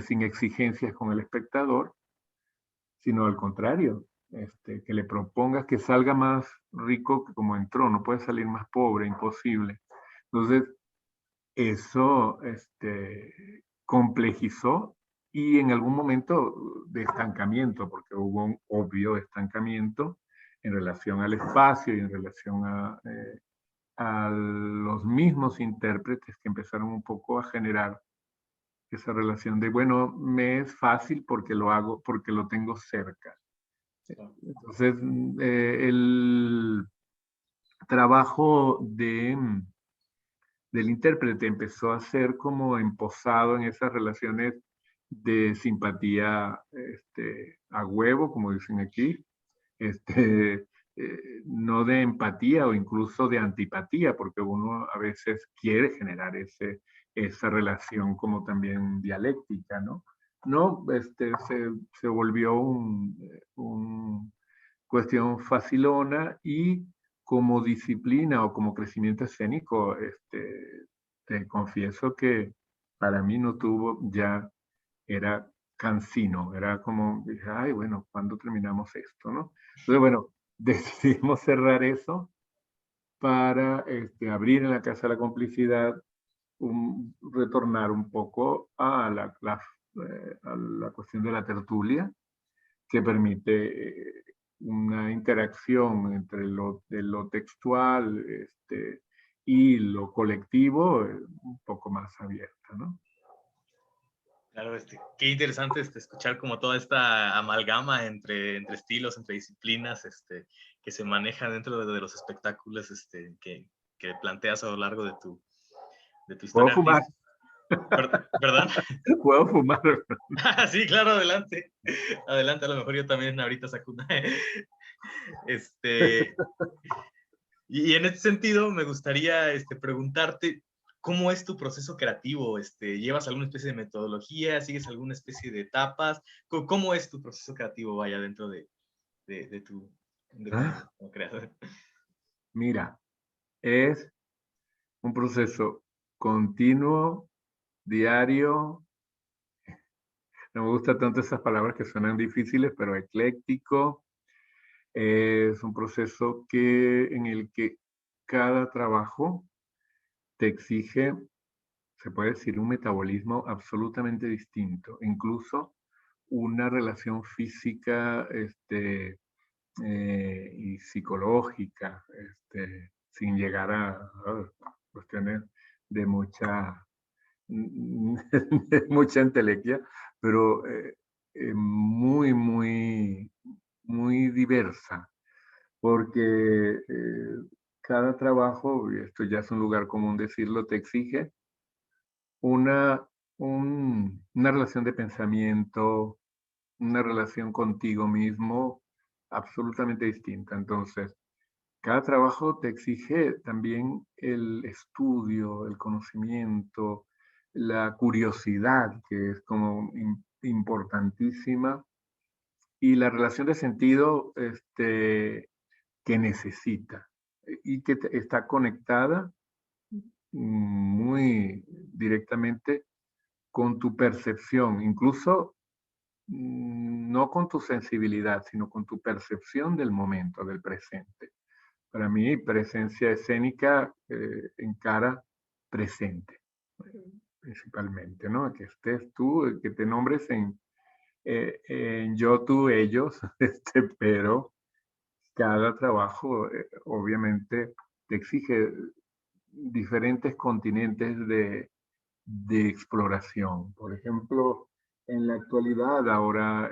sin exigencias con el espectador, sino al contrario, que le propongas que salga más rico que como entró, no puede salir más pobre, imposible. Entonces, eso complejizó y en algún momento de estancamiento, porque hubo un obvio estancamiento en relación al espacio y en relación a los mismos intérpretes que empezaron un poco a generar esa relación de, bueno, me es fácil porque lo hago, porque lo tengo cerca. Entonces, el trabajo del intérprete empezó a ser como emposado en esas relaciones de simpatía a huevo, como dicen aquí, no de empatía o incluso de antipatía, porque uno a veces quiere generar esa relación como también dialéctica, ¿no? No, se volvió un cuestión facilona y como disciplina o como crecimiento escénico, te confieso que para mí no tuvo ya, era cansino, era como, dije, ay, bueno, ¿cuándo terminamos esto, no? Entonces, bueno, decidimos cerrar eso para abrir en la Casa de la Complicidad, retornar un poco a la cuestión de la tertulia, que permite una interacción entre lo textual y lo colectivo un poco más abierta, ¿no? Claro, qué interesante escuchar como toda esta amalgama entre estilos, entre disciplinas, que se maneja dentro de los espectáculos que planteas a lo largo de tu ¿Puedo historia fumar? artística. ¿Perdón? ¿Puedo fumar? Sí, claro, adelante. Adelante, a lo mejor yo también ahorita saco una. Este, y en este sentido, me gustaría preguntarte, ¿cómo es tu proceso creativo? ¿Llevas alguna especie de metodología? ¿Sigues alguna especie de etapas? ¿Cómo es tu proceso creativo, vaya, dentro de tu, de Ah, como creador? mira, es un proceso continuo, diario. No me gustan tanto esas palabras que suenan difíciles, pero ecléctico. Es un proceso en el que cada trabajo te exige, se puede decir, un metabolismo absolutamente distinto, incluso una relación física y psicológica, sin llegar a cuestiones de de mucha entelequia, pero muy, muy, muy diversa, porque cada trabajo, y esto ya es un lugar común decirlo, te exige una, una relación de pensamiento, una relación contigo mismo absolutamente distinta. Entonces, cada trabajo te exige también el estudio, el conocimiento, la curiosidad, que es como importantísima, y la relación de sentido que necesita y que está conectada muy directamente con tu percepción, incluso no con tu sensibilidad, sino con tu percepción del momento, del presente. Para mí, presencia escénica encara presente, principalmente, ¿no? Que estés tú, que te nombres en yo, tú, ellos, pero cada trabajo obviamente te exige diferentes continentes de exploración. Por ejemplo, en la actualidad ahora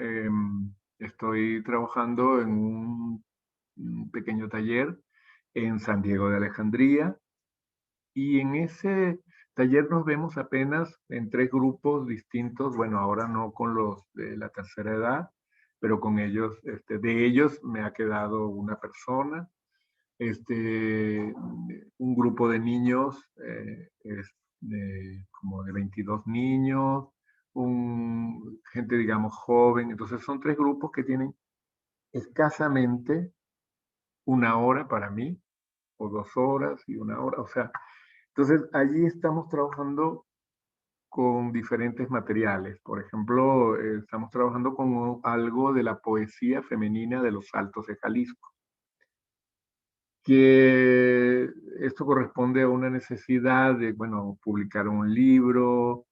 estoy trabajando en un pequeño taller en San Diego de Alejandría y en ese taller nos vemos apenas en tres grupos distintos, bueno, ahora no con los de la tercera edad, pero con ellos, de ellos me ha quedado una persona, un grupo de niños, como de 22 niños, gente, digamos, joven. Entonces son tres grupos que tienen escasamente una hora para mí, o 2 horas y una hora. O sea, entonces allí estamos trabajando con diferentes materiales. Por ejemplo, estamos trabajando con algo de la poesía femenina de los Altos de Jalisco, que esto corresponde a una necesidad de, bueno, publicar un libro,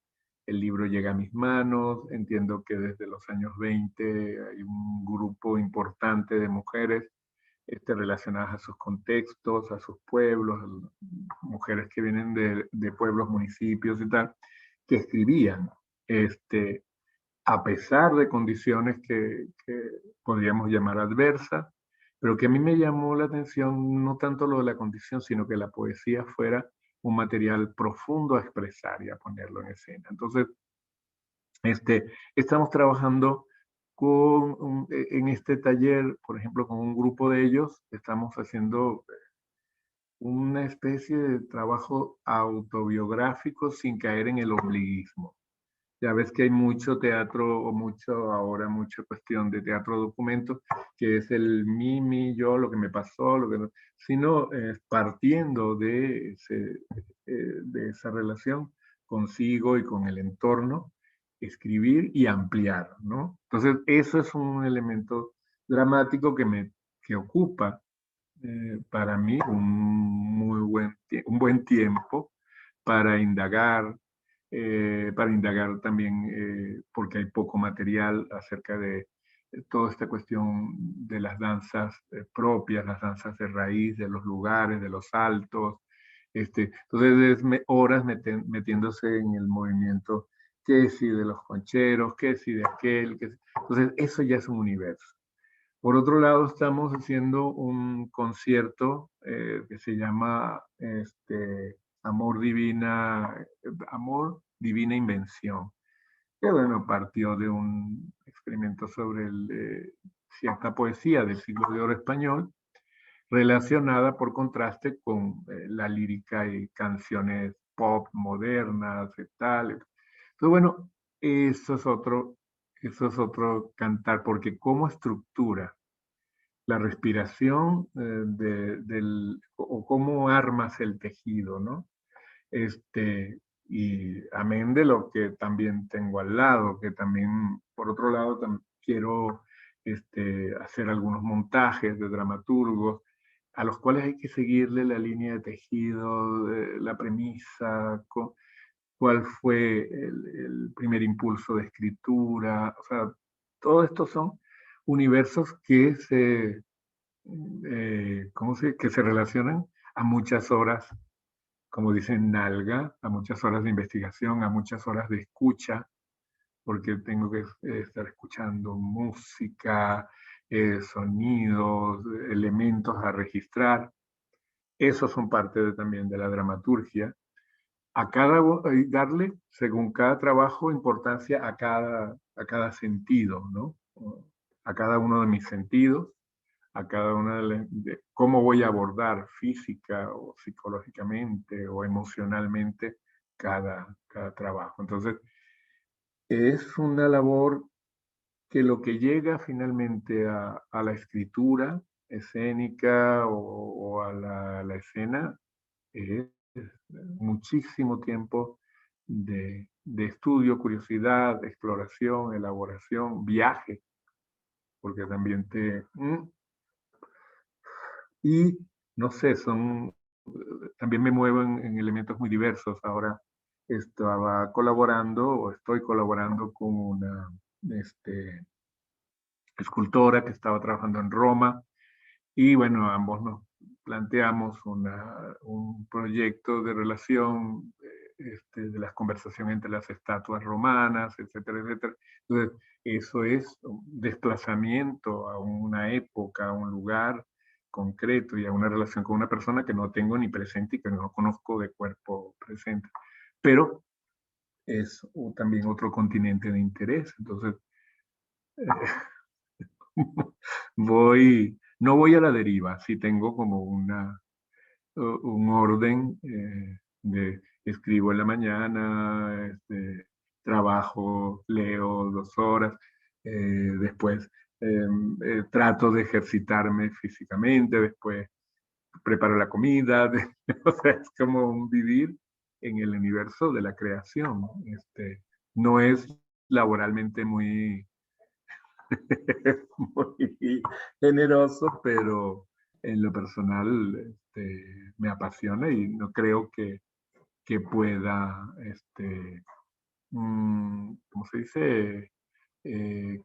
el libro llega a mis manos. Entiendo que desde los años 20 hay un grupo importante de mujeres relacionadas a sus contextos, a sus pueblos, mujeres que vienen de pueblos, municipios y tal, que escribían, a pesar de condiciones que podríamos llamar adversas, pero que a mí me llamó la atención no tanto lo de la condición, sino que la poesía fuera un material profundo a expresar y a ponerlo en escena. Entonces, estamos trabajando en este taller, por ejemplo, con un grupo de ellos, estamos haciendo una especie de trabajo autobiográfico sin caer en el ombliguismo. Ya ves que hay mucho teatro, o mucha cuestión de teatro documento, que es el mí, yo, lo que me pasó, lo que no, sino partiendo de esa relación consigo y con el entorno, escribir y ampliar, ¿no? Entonces, eso es un elemento dramático que ocupa para mí un buen tiempo para indagar también, porque hay poco material acerca de toda esta cuestión de las danzas propias, las danzas de raíz, de los lugares, de los saltos. Entonces es horas metiéndose en el movimiento, que si de los concheros, que si de aquel, entonces eso ya es un universo. Por otro lado, estamos haciendo un concierto que se llama Amor Divina Invención, que bueno, partió de un experimento sobre cierta poesía del siglo de oro español, relacionada por contraste con la lírica y canciones pop modernas y tal. Entonces, bueno, eso eso es otro cantar, porque como estructura la respiración o cómo armas el tejido, ¿no? Y amén de lo que también tengo al lado, que también, por otro lado, quiero hacer algunos montajes de dramaturgos a los cuales hay que seguirle la línea de tejido, la premisa, cuál fue el primer impulso de escritura, o sea, todo esto son universos que se relacionan a muchas horas, como dicen Nalga, a muchas horas de investigación, a muchas horas de escucha, porque tengo que estar escuchando música, sonidos, elementos a registrar. Esos son parte también de la dramaturgia. Darle, según cada trabajo, importancia a cada sentido, ¿no? A cada uno de mis sentidos, a cada una de cómo voy a abordar física o psicológicamente o emocionalmente cada trabajo. Entonces, es una labor que lo que llega finalmente a la escritura escénica o a la escena es muchísimo tiempo de estudio, curiosidad, exploración, elaboración, viaje, porque también y no sé, también me muevo en elementos muy diversos. Ahora estaba colaborando o estoy colaborando con una escultora que estaba trabajando en Roma y bueno, ambos nos planteamos un proyecto de relación de la conversación entre las estatuas romanas, etcétera, etcétera. Entonces, eso es un desplazamiento a una época, a un lugar concreto y a una relación con una persona que no tengo ni presente y que no conozco de cuerpo presente. Pero es también otro continente de interés. Entonces, no voy a la deriva, sí tengo como un orden de escribo en la mañana, trabajo, leo 2 horas, después trato de ejercitarme físicamente, después preparo la comida, o sea, es como un vivir en el universo de la creación. No es laboralmente muy generoso, pero en lo personal me apasiona y no creo que pueda ¿cómo se dice? Eh,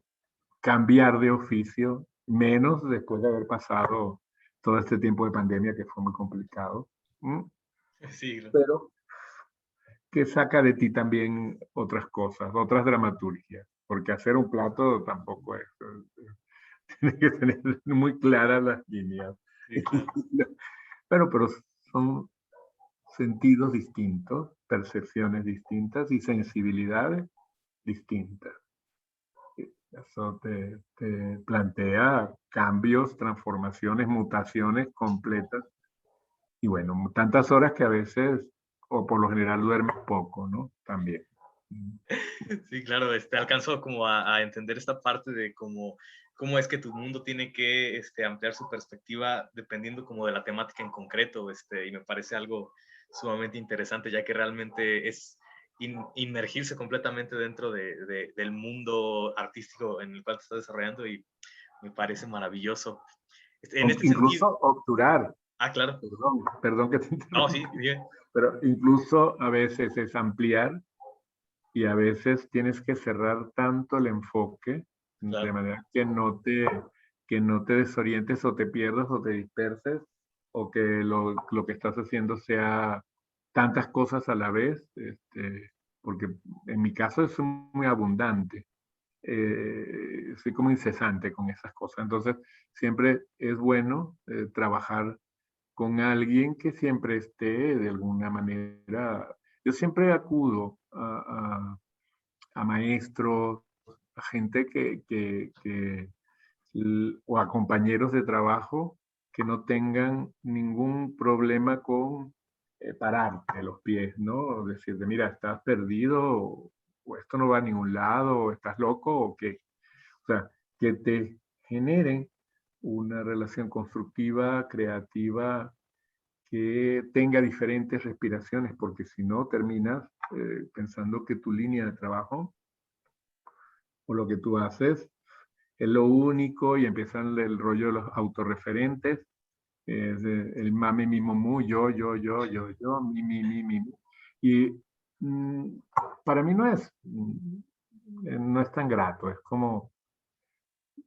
Cambiar de oficio, menos después de haber pasado todo este tiempo de pandemia que fue muy complicado. ¿M? Sí, Pero que saca de ti también otras cosas, otras dramaturgias, porque hacer un plato tampoco es, tienes que tener muy claras las líneas. sí, claro. Pero son sentidos distintos, percepciones distintas y sensibilidades distintas. Eso te plantea cambios, transformaciones, mutaciones completas. Y bueno, tantas horas que a veces, o por lo general, duermes poco, ¿no? También. Sí, claro, alcanzo como a entender esta parte de cómo es que tu mundo tiene que ampliar su perspectiva dependiendo como de la temática en concreto, y me parece algo sumamente interesante, ya que realmente es inmergirse completamente dentro del mundo artístico en el cual te estás desarrollando y me parece maravilloso. En este Incluso sentido, obturar, claro, perdón que te no, sí, interrumpa, bien, pero incluso a veces es ampliar y a veces tienes que cerrar tanto el enfoque de claro, manera que no te desorientes o te pierdas o te disperses o que lo que estás haciendo sea tantas cosas a la vez, porque en mi caso es muy abundante. Soy como incesante con esas cosas. Entonces, siempre es bueno trabajar con alguien que siempre esté de alguna manera. Yo siempre acudo a maestros, a gente o a compañeros de trabajo que no tengan ningún problema con pararte los pies, ¿no? Decirte, mira, estás perdido, o esto no va a ningún lado, o estás loco, o qué. O sea, que te generen una relación constructiva, creativa, que tenga diferentes respiraciones, porque si no terminas pensando que tu línea de trabajo o lo que tú haces es lo único y empiezan el rollo de los autorreferentes, el mame, mi, mu, yo, mi. Y mm, para mí no es tan grato, es como,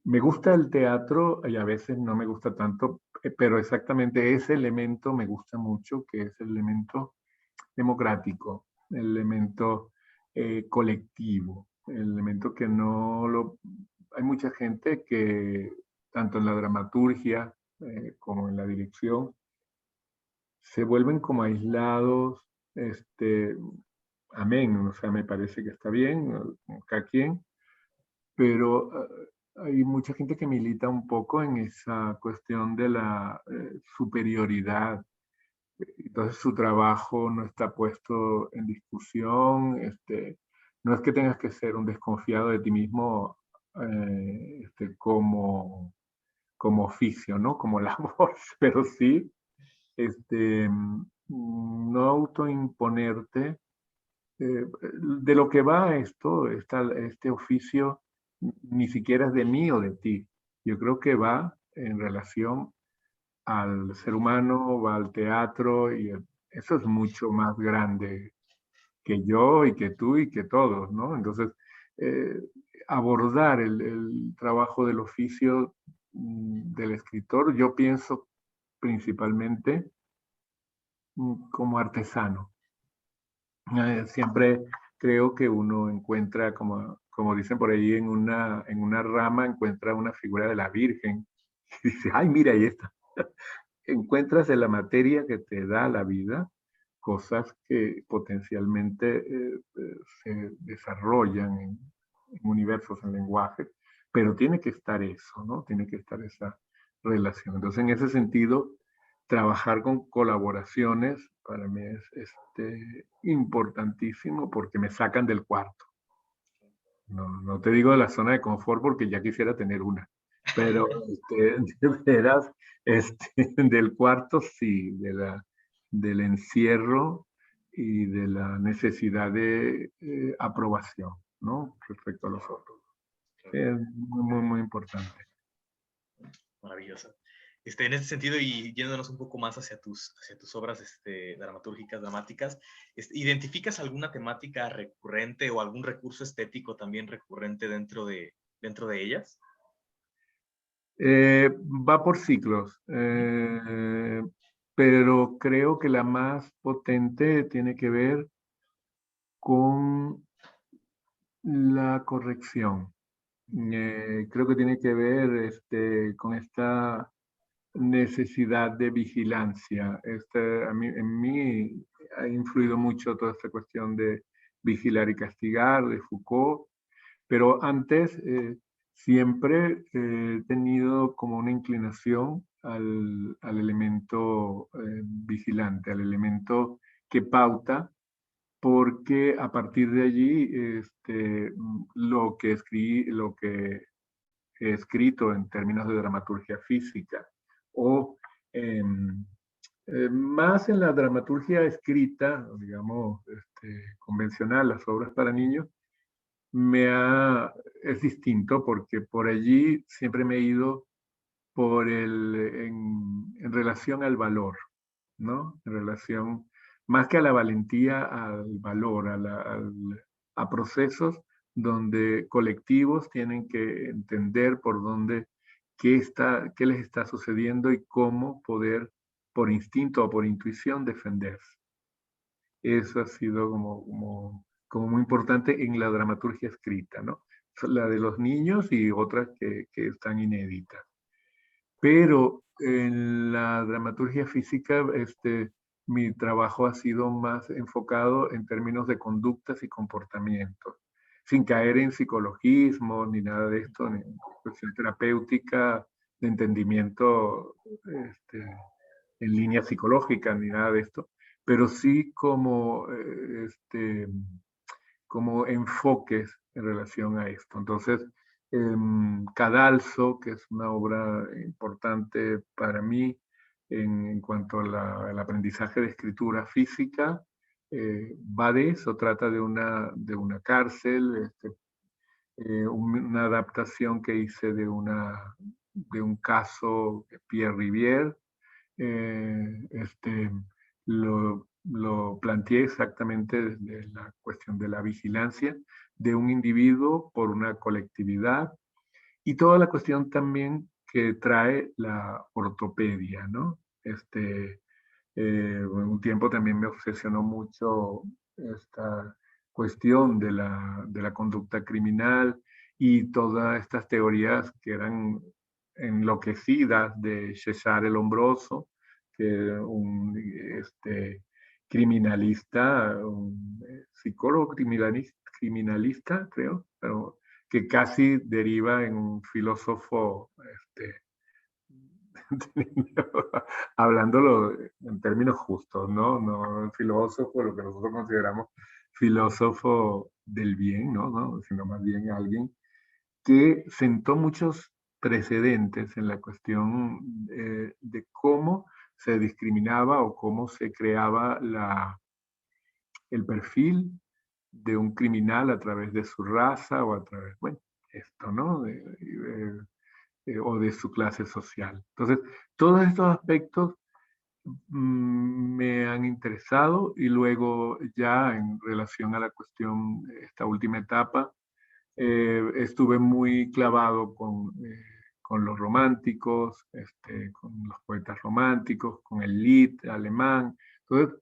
me gusta el teatro y a veces no me gusta tanto, pero exactamente ese elemento me gusta mucho, que es el elemento democrático, el elemento colectivo, el elemento que no lo... Hay mucha gente que, tanto en la dramaturgia como en la dirección, se vuelven como aislados, amén, o sea, me parece que está bien, cada quien, pero hay mucha gente que milita un poco en esa cuestión de la superioridad. Entonces su trabajo no está puesto en discusión. No es que tengas que ser un desconfiado de ti mismo como oficio, ¿no? Como labor, pero sí no autoimponerte. De lo que va esto, este oficio, ni siquiera es de mí o de ti. Yo creo que va en relación al ser humano, va al teatro y eso es mucho más grande que yo y que tú y que todos, ¿no? Entonces, eh, abordar el trabajo del oficio del escritor, yo pienso principalmente como artesano. Siempre creo que uno encuentra, como dicen por ahí, en una rama encuentra una figura de la Virgen y dice, ay, mira, ahí está. Encuentras en la materia que te da la vida cosas que potencialmente se desarrollan en universos, en lenguajes, pero tiene que estar eso, ¿no? Tiene que estar esa relación. Entonces, en ese sentido, trabajar con colaboraciones para mí es importantísimo porque me sacan del cuarto. No te digo de la zona de confort porque ya quisiera tener una, pero de veras, del cuarto sí, del encierro y de la necesidad de aprobación, ¿no? Respecto a los otros. claro, Es muy, muy, muy importante. maravilloso. En este sentido, y yéndonos un poco más hacia tus obras dramatúrgicas, dramáticas, ¿identificas alguna temática recurrente o algún recurso estético también recurrente dentro de ellas? Va por ciclos, pero creo que la más potente tiene que ver con la corrección. Creo que tiene que ver con esta necesidad de vigilancia. En mí ha influido mucho toda esta cuestión de vigilar y castigar de Foucault, pero antes siempre he tenido como una inclinación al elemento vigilante, al elemento que pauta, porque a partir de allí lo que he escrito en términos de dramaturgia física o más en la dramaturgia escrita, digamos, convencional, las obras para niños, es distinto porque por allí siempre me he ido en relación al valor, ¿no? En relación, más que a la valentía, al valor, a procesos donde colectivos tienen que entender por dónde, qué les está sucediendo y cómo poder, por instinto o por intuición, defenderse. Eso ha sido como muy importante en la dramaturgia escrita, ¿no? La de los niños y otras que están inéditas. Pero en la dramaturgia física, mi trabajo ha sido más enfocado en términos de conductas y comportamientos, sin caer en psicologismo ni nada de esto, ni cuestión terapéutica, de entendimiento en línea psicológica, ni nada de esto, pero sí como enfoques en relación a esto. Entonces, Cadalso, que es una obra importante para mí en cuanto al aprendizaje de escritura física, va de eso, trata de una cárcel, una adaptación que hice de un caso de Pierre Rivière. Lo planteé exactamente desde la cuestión de la vigilancia de un individuo por una colectividad y toda la cuestión también que trae la ortopedia, ¿no? Un tiempo también me obsesionó mucho esta cuestión de la conducta criminal y todas estas teorías que eran enloquecidas de César el Hombroso, que era un criminalista, un psicólogo criminalista, creo, pero que casi deriva en un filósofo hablándolo en términos justos, ¿no? No filósofo, lo que nosotros consideramos filósofo del bien, ¿no? Sino más bien alguien que sentó muchos precedentes en la cuestión de cómo se discriminaba o cómo se creaba el perfil de un criminal a través de su raza o a través, bueno, esto, ¿no? O de su clase social. Entonces, todos estos aspectos me han interesado y luego ya en relación a la cuestión, esta última etapa, estuve muy clavado con los románticos, con los poetas románticos, con el Lied alemán. Entonces,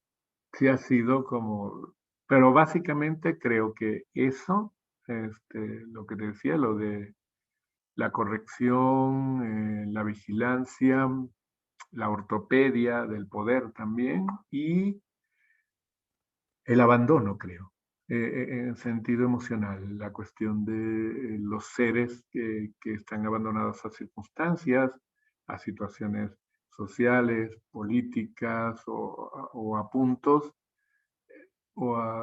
sí ha sido como, pero básicamente creo que eso, lo que te decía, lo de la corrección, la vigilancia, la ortopedia del poder también y el abandono, creo, en sentido emocional, la cuestión de los seres que están abandonados a circunstancias, a situaciones sociales, políticas o a puntos,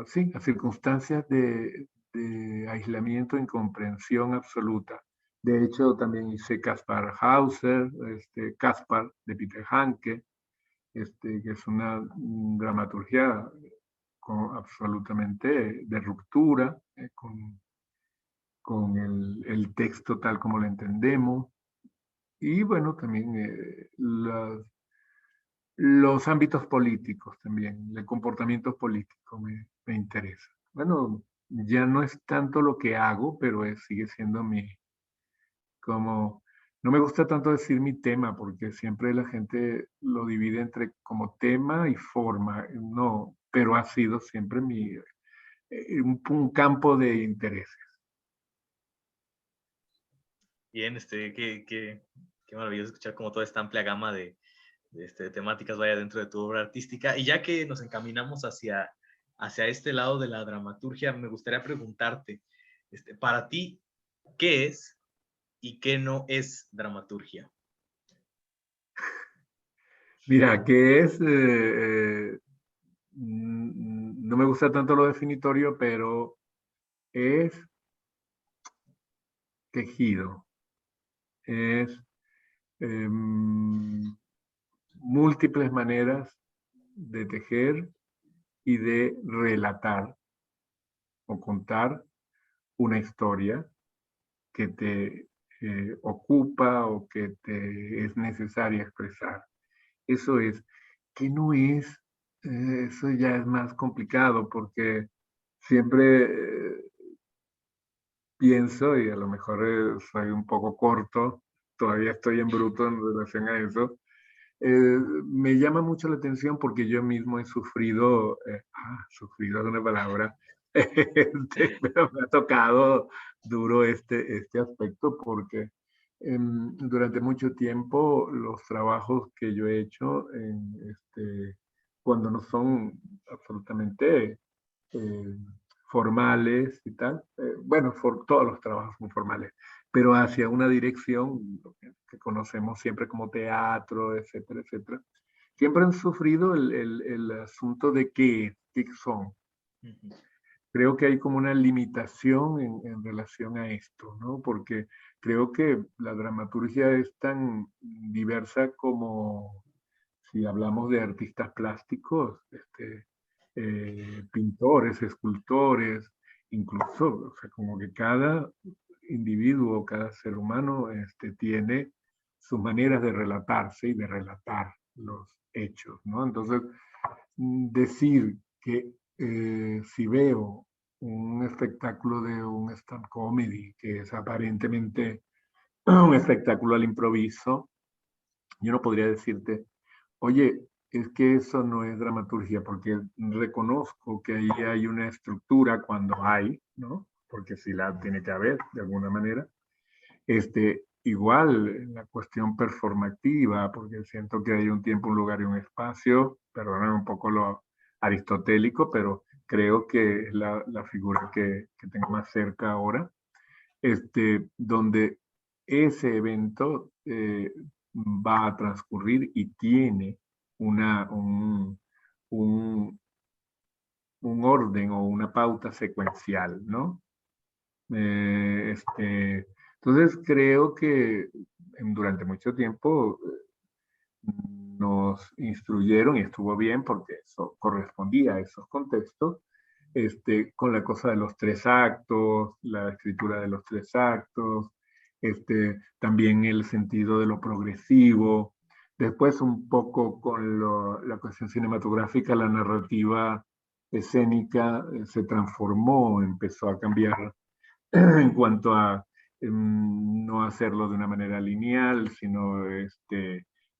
sí, a circunstancias de aislamiento, incomprensión absoluta. De hecho, también hice Caspar Hauser, Caspar de Peter Hanke, que es una dramaturgia absolutamente de ruptura con el texto tal como lo entendemos. y bueno, también los ámbitos políticos también, el comportamiento político me interesa. Bueno, ya no es tanto lo que hago, pero sigue siendo como, no me gusta tanto decir mi tema, porque siempre la gente lo divide entre como tema y forma, no, pero ha sido siempre un campo de intereses. Bien, qué maravilloso escuchar como toda esta amplia gama de temáticas vaya dentro de tu obra artística. Y ya que nos encaminamos hacia este lado de la dramaturgia, me gustaría preguntarte, para ti, ¿qué es y qué no es dramaturgia? Mira, que no me gusta tanto lo definitorio, pero es tejido, es eh, múltiples maneras de tejer y de relatar o contar una historia que te ocupa o que te es necesaria expresar. Eso es, que no es, eso ya es más complicado porque siempre pienso, y a lo mejor soy un poco corto, todavía estoy en bruto en relación a eso, me llama mucho la atención porque yo mismo he sufrido, sufrido es una palabra, pero me ha tocado duro este aspecto porque durante mucho tiempo los trabajos que yo he hecho, cuando no son absolutamente eh, formales y tal, bueno, todos los trabajos son formales, pero hacia una dirección, lo que conocemos siempre como teatro, etcétera, etcétera, siempre han sufrido el asunto de qué son. Creo que hay como una limitación en relación a esto, ¿no? Porque creo que la dramaturgia es tan diversa como si hablamos de artistas plásticos, pintores, escultores, incluso, o sea, como que cada individuo, cada ser humano tiene sus maneras de relatarse y de relatar los hechos, ¿no? Entonces, decir que si veo un espectáculo de un stand comedy, que es aparentemente un espectáculo al improviso, yo no podría decirte, oye, es que eso no es dramaturgia, porque reconozco que ahí hay una estructura cuando hay, ¿no? Porque si la tiene que haber de alguna manera. Igual en la cuestión performativa, porque siento que hay un tiempo, un lugar y un espacio, perdóname un poco lo aristotélico, pero creo que es la figura que tengo más cerca ahora, donde ese evento va a transcurrir y tiene una, un, un orden o una pauta secuencial, ¿no? Entonces creo que durante mucho tiempo nos instruyeron y estuvo bien porque eso correspondía a esos contextos, con la cosa de los tres actos, la escritura de los tres actos, también el sentido de lo progresivo. Después un poco con la cuestión cinematográfica, la narrativa escénica se transformó, empezó a cambiar en cuanto a no hacerlo de una manera lineal, sino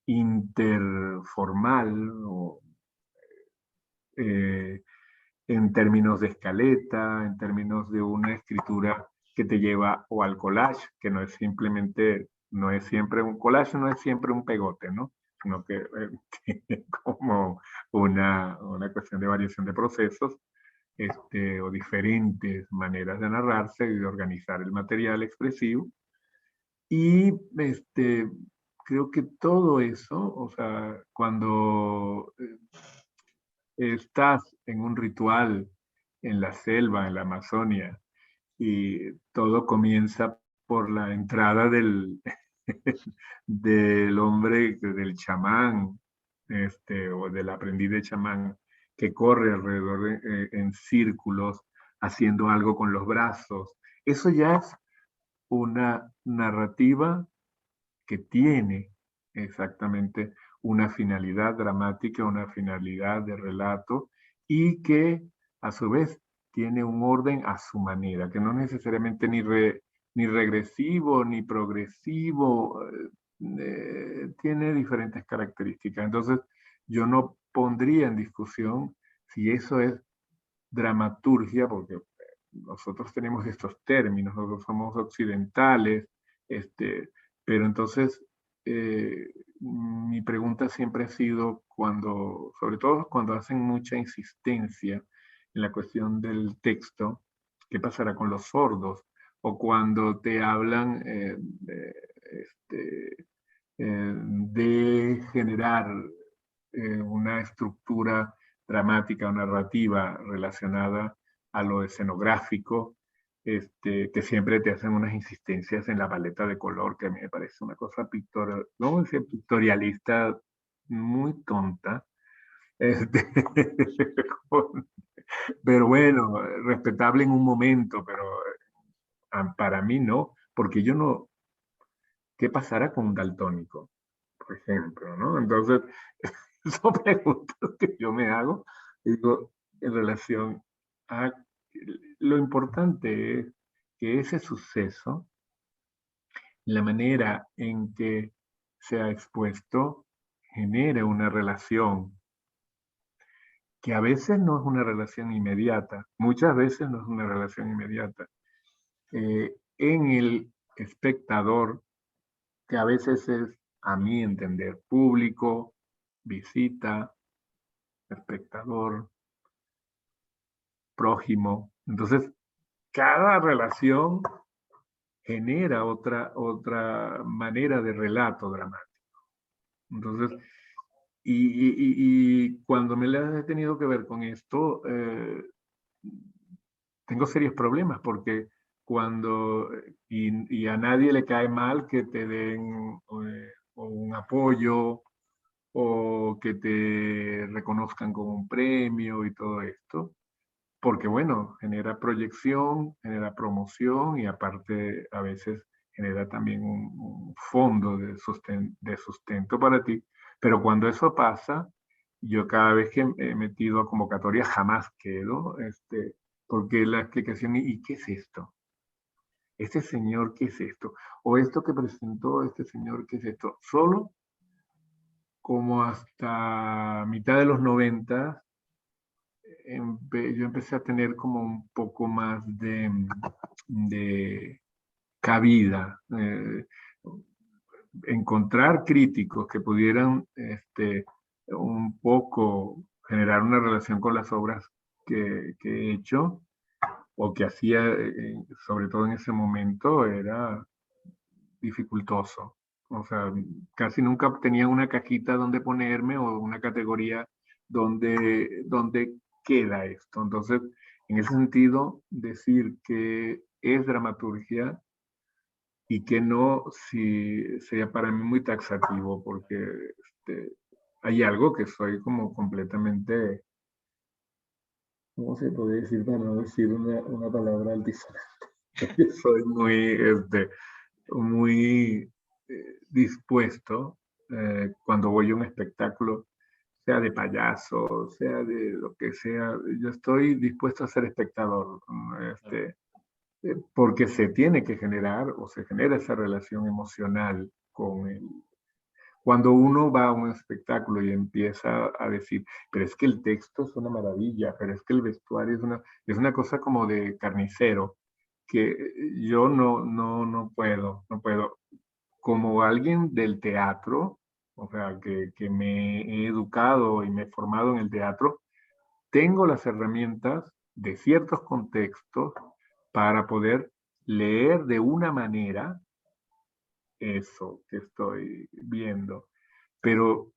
interformal o eh, en términos de escaleta, en términos de una escritura que te lleva o al collage, que no es simplemente, no es siempre un collage, no es siempre un pegote, ¿no? Sino que tiene como una cuestión de variación de procesos o diferentes maneras de narrarse y de organizar el material expresivo. Y creo que todo eso, o sea, cuando estás en un ritual en la selva, en la Amazonia, y todo comienza por la entrada del hombre, del chamán, o del aprendiz de chamán, que corre alrededor en círculos, haciendo algo con los brazos. Eso ya es una narrativa que tiene exactamente una finalidad dramática, una finalidad de relato, y que a su vez tiene un orden a su manera, que no es necesariamente ni regresivo ni progresivo, tiene diferentes características. Entonces, yo no pondría en discusión si eso es dramaturgia, porque nosotros tenemos estos términos, nosotros somos occidentales, pero entonces mi pregunta siempre ha sido cuando, sobre todo cuando hacen mucha insistencia en la cuestión del texto, ¿qué pasará con los sordos? O cuando te hablan de generar una estructura dramática o narrativa relacionada a lo escenográfico, que siempre te hacen unas insistencias en la paleta de color, que a mí me parece una cosa ¿cómo decir? Pictorialista muy tonta. Este, pero bueno, respetable en un momento, pero para mí no, porque yo no, ¿qué pasará con un daltónico? Por ejemplo, ¿no? Entonces, son preguntas que yo me hago, digo, en relación a lo importante es que ese suceso, la manera en que se ha expuesto, genere una relación que a veces no es una relación inmediata, muchas veces no es una relación inmediata, en el espectador, que a veces es, a mi entender, público, visita, espectador, prójimo. Entonces, cada relación genera otra manera de relato dramático. Entonces, y cuando me la he tenido que ver con esto, tengo serios problemas porque cuando, y a nadie le cae mal que te den un apoyo o que te reconozcan con un premio y todo esto, porque bueno, genera proyección, genera promoción y aparte a veces genera también un fondo de sustento para ti. Pero cuando eso pasa, yo cada vez que he metido a convocatoria jamás quedo, porque la explicación, ¿y qué es esto? ¿Este señor qué es esto? O esto que presentó este señor, ¿qué es esto? Solo como hasta mitad de los 90 yo empecé a tener como un poco más de cabida, encontrar críticos que pudieran un poco generar una relación con las obras que he hecho o que hacía, sobre todo en ese momento, era dificultoso. O sea, casi nunca tenía una cajita donde ponerme o una categoría donde queda esto. Entonces, en ese sentido, decir que es dramaturgia y que no, si sería para mí muy taxativo, porque hay algo que soy como completamente, ¿cómo se puede decir para no decir una palabra altisonante? Soy muy dispuesto cuando voy a un espectáculo, sea de payaso, sea de lo que sea, yo estoy dispuesto a ser espectador, porque se tiene que generar o se genera esa relación emocional con el... Cuando uno va a un espectáculo y empieza a decir, pero es que el texto es una maravilla, pero es que el vestuario es una cosa como de carnicero, que yo no puedo, no puedo como alguien del teatro, o sea, que me he educado y me he formado en el teatro, tengo las herramientas de ciertos contextos para poder leer de una manera eso que estoy viendo. Pero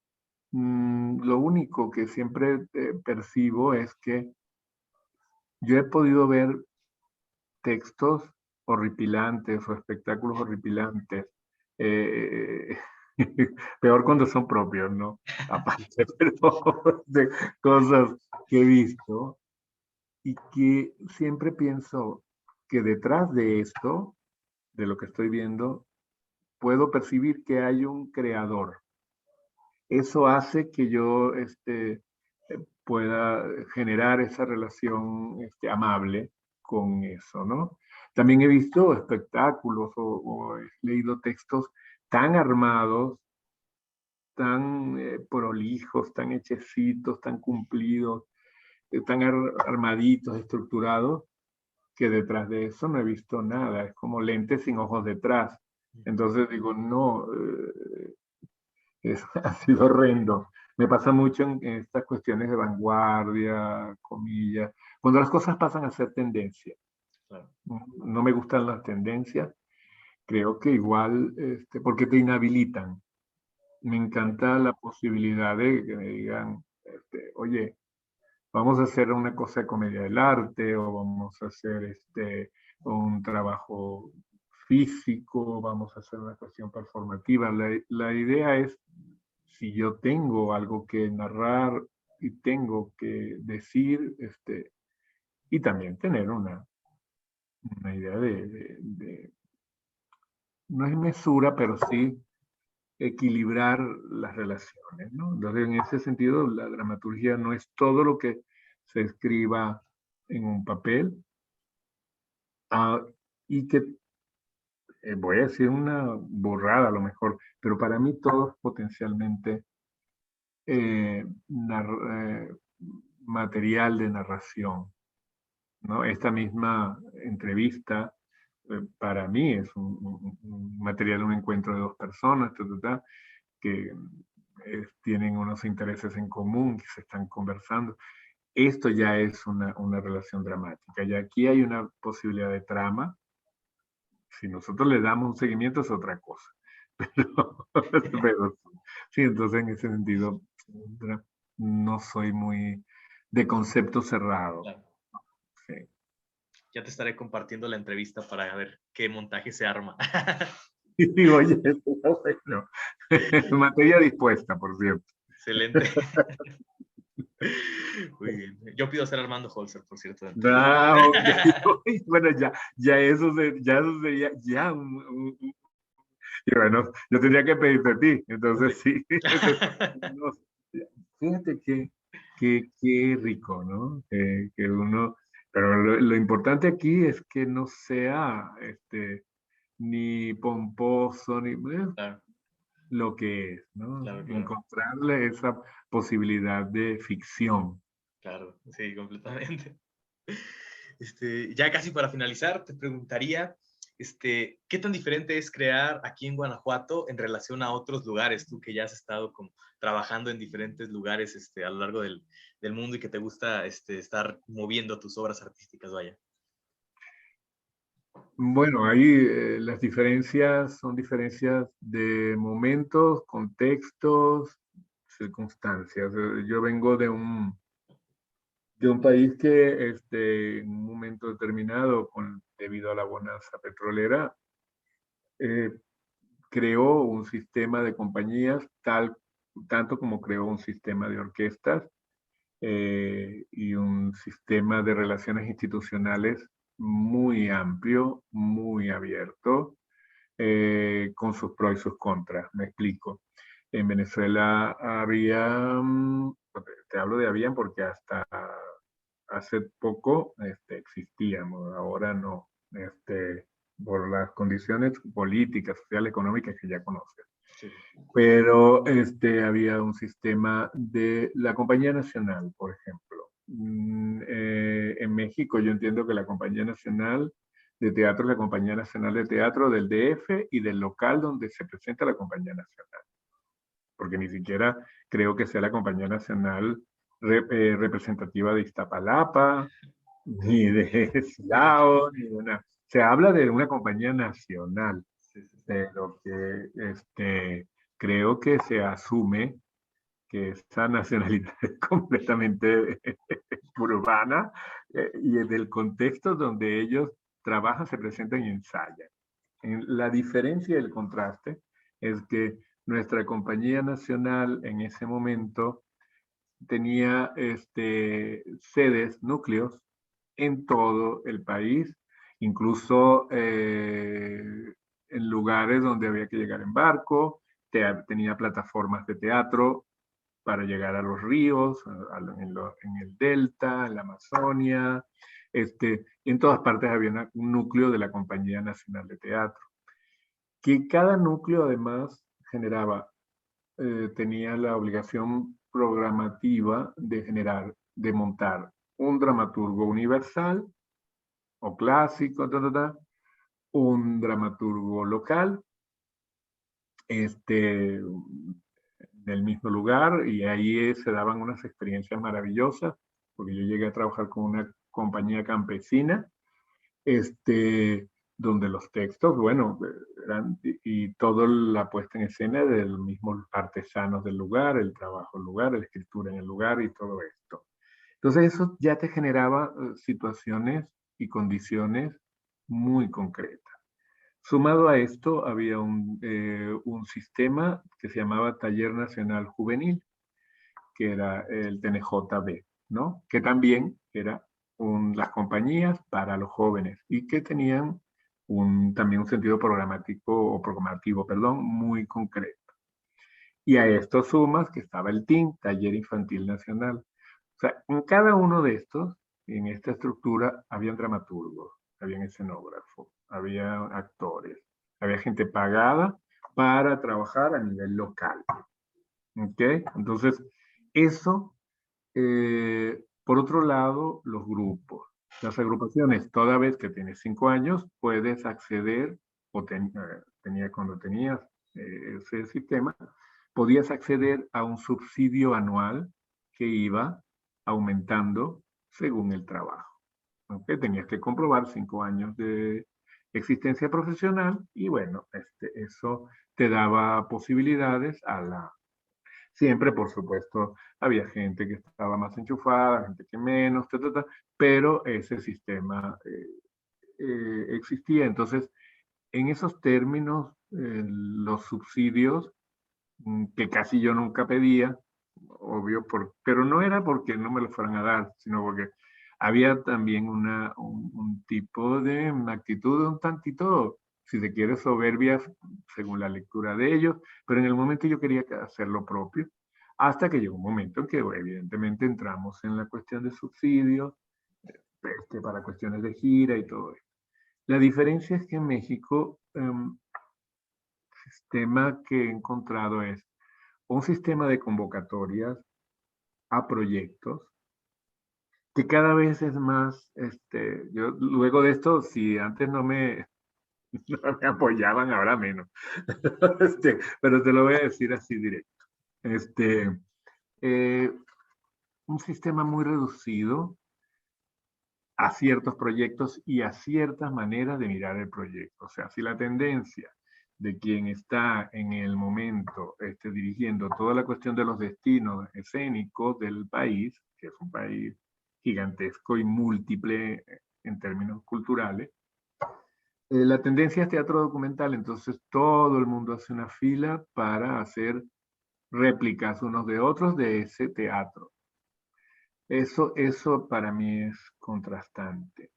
lo único que siempre percibo es que yo he podido ver textos horripilantes o espectáculos horripilantes. Eh, Peor cuando son propios, ¿no? Aparte, pero de cosas que he visto y que siempre pienso que detrás de esto, de lo que estoy viendo, puedo percibir que hay un creador. Eso hace que yo pueda generar esa relación amable con eso, ¿no? También he visto espectáculos o he leído textos tan armados, tan prolijos, tan hechecitos, tan cumplidos, tan armaditos, estructurados, que detrás de eso no he visto nada. Es como lentes sin ojos detrás. Entonces digo, no, ha sido horrendo. Me pasa mucho en estas cuestiones de vanguardia, comillas, cuando las cosas pasan a ser tendencia. Claro. No me gustan las tendencias. Creo que igual, porque te inhabilitan. Me encanta la posibilidad de que me digan, oye, vamos a hacer una cosa de comedia del arte o vamos a hacer un trabajo físico, vamos a hacer una cuestión performativa. La idea es, si yo tengo algo que narrar y tengo que decir, y también tener una idea no es mesura, pero sí equilibrar las relaciones, ¿no? Entonces, en ese sentido, la dramaturgia no es todo lo que se escriba en un papel, ah, y que voy a decir una borrada a lo mejor, pero para mí todo es potencialmente eh, nar- eh, material de narración, ¿no? Esta misma entrevista para mí es un material, un encuentro de dos personas, que tienen unos intereses en común, que se están conversando. Esto ya es una relación dramática. Y aquí hay una posibilidad de trama. Si nosotros le damos un seguimiento es otra cosa. Pero sí, entonces en ese sentido no soy muy de concepto cerrado. Claro. Sí. Ya te estaré compartiendo la entrevista para ver qué montaje se arma. Y oye, bueno, materia dispuesta, por cierto. Excelente. Muy bien. Yo pido ser Armando Holzer, por cierto. Ah, ok. Bueno, ya eso sería ya y bueno, yo tendría que pedirte a ti, entonces sí. No, fíjate qué rico, ¿no? Que uno, pero lo importante aquí es que no sea ni pomposo, ni Claro, lo que es, ¿no? claro, claro. Encontrarle esa posibilidad de ficción. Claro, sí, completamente. Ya casi para finalizar, te preguntaría, ¿qué tan diferente es crear aquí en Guanajuato en relación a otros lugares? Tú que ya has estado como trabajando en diferentes lugares a lo largo del mundo y que te gusta estar moviendo tus obras artísticas, vaya. Bueno, ahí las diferencias son diferencias de momentos, contextos, circunstancias. Yo vengo de un país que en un momento determinado, debido a la bonanza petrolera, eh, creó un sistema de compañías tanto como creó un sistema de orquestas y un sistema de relaciones institucionales muy amplio, muy abierto, con sus pros y sus contras. Me explico. En Venezuela había, te hablo de habían porque hasta hace poco existíamos, ahora no, por las condiciones políticas, sociales, económicas que ya conoces. Sí. Pero había un sistema de la Compañía Nacional, por ejemplo. En México yo entiendo que la Compañía Nacional de Teatro es la Compañía Nacional de Teatro del DF y del local donde se presenta la Compañía Nacional. Porque ni siquiera creo que sea la Compañía Nacional representativa de Iztapalapa, ni de Silao, ni de una. Se habla de una compañía nacional, Sí, sí, sí. pero que creo que se asume que esa nacionalidad es completamente urbana y del contexto donde ellos trabajan, se presentan y ensayan. La diferencia y el contraste es que nuestra compañía nacional en ese momento tenía sedes, núcleos en todo el país, incluso en lugares donde había que llegar en barco, tenía plataformas de teatro para llegar a los ríos, en el delta, en la Amazonia, en todas partes había un núcleo de la Compañía Nacional de Teatro, que cada núcleo además generaba, tenía la obligación programativa de montar un dramaturgo universal o clásico, un dramaturgo local, del mismo lugar, y ahí se daban unas experiencias maravillosas, porque yo llegué a trabajar con una compañía campesina, donde los textos, bueno, y toda la puesta en escena de los mismos artesanos del lugar, el trabajo del lugar, la escritura en el lugar y todo esto. Entonces eso ya te generaba situaciones y condiciones muy concretas. Sumado a esto, había un sistema que se llamaba Taller Nacional Juvenil, que era el TNJB, ¿no? Que también era las compañías para los jóvenes y que tenían también un sentido programativo, perdón, muy concreto. Y a esto sumas que estaba el TIN, Taller Infantil Nacional. O sea, en cada uno de estos, en esta estructura, habían dramaturgos, habían escenógrafos, había actores, había gente pagada para trabajar a nivel local. ¿Ok? Entonces, eso, por otro lado, los grupos. Las agrupaciones, toda vez que tienes 5 años, puedes acceder, tenía cuando tenías ese sistema, podías acceder a un subsidio anual que iba aumentando según el trabajo. ¿Okay? Tenías que comprobar 5 años de existencia profesional y bueno, eso te daba posibilidades Siempre, por supuesto, había gente que estaba más enchufada, gente que menos, pero ese sistema existía. Entonces, en esos términos, los subsidios, que casi yo nunca pedía, obvio, pero no era porque no me lo fueran a dar, sino porque había también un tipo de actitud un tantito, si se quiere, soberbia, según la lectura de ellos, pero en el momento yo quería hacer lo propio, hasta que llegó un momento en que evidentemente entramos en la cuestión de subsidios, para cuestiones de gira y todo esto. La diferencia es que en México, el sistema que he encontrado es un sistema de convocatorias a proyectos que cada vez es más, yo luego de esto, si antes no me apoyaban, ahora menos. Pero te lo voy a decir así directo. Eh, un sistema muy reducido a ciertos proyectos y a ciertas maneras de mirar el proyecto. O sea, si la tendencia de quien está en el momento dirigiendo toda la cuestión de los destinos escénicos del país, que es un país gigantesco y múltiple en términos culturales, la tendencia es teatro documental, entonces todo el mundo hace una fila para hacer réplicas unos de otros de ese teatro. Eso para mí es contrastante.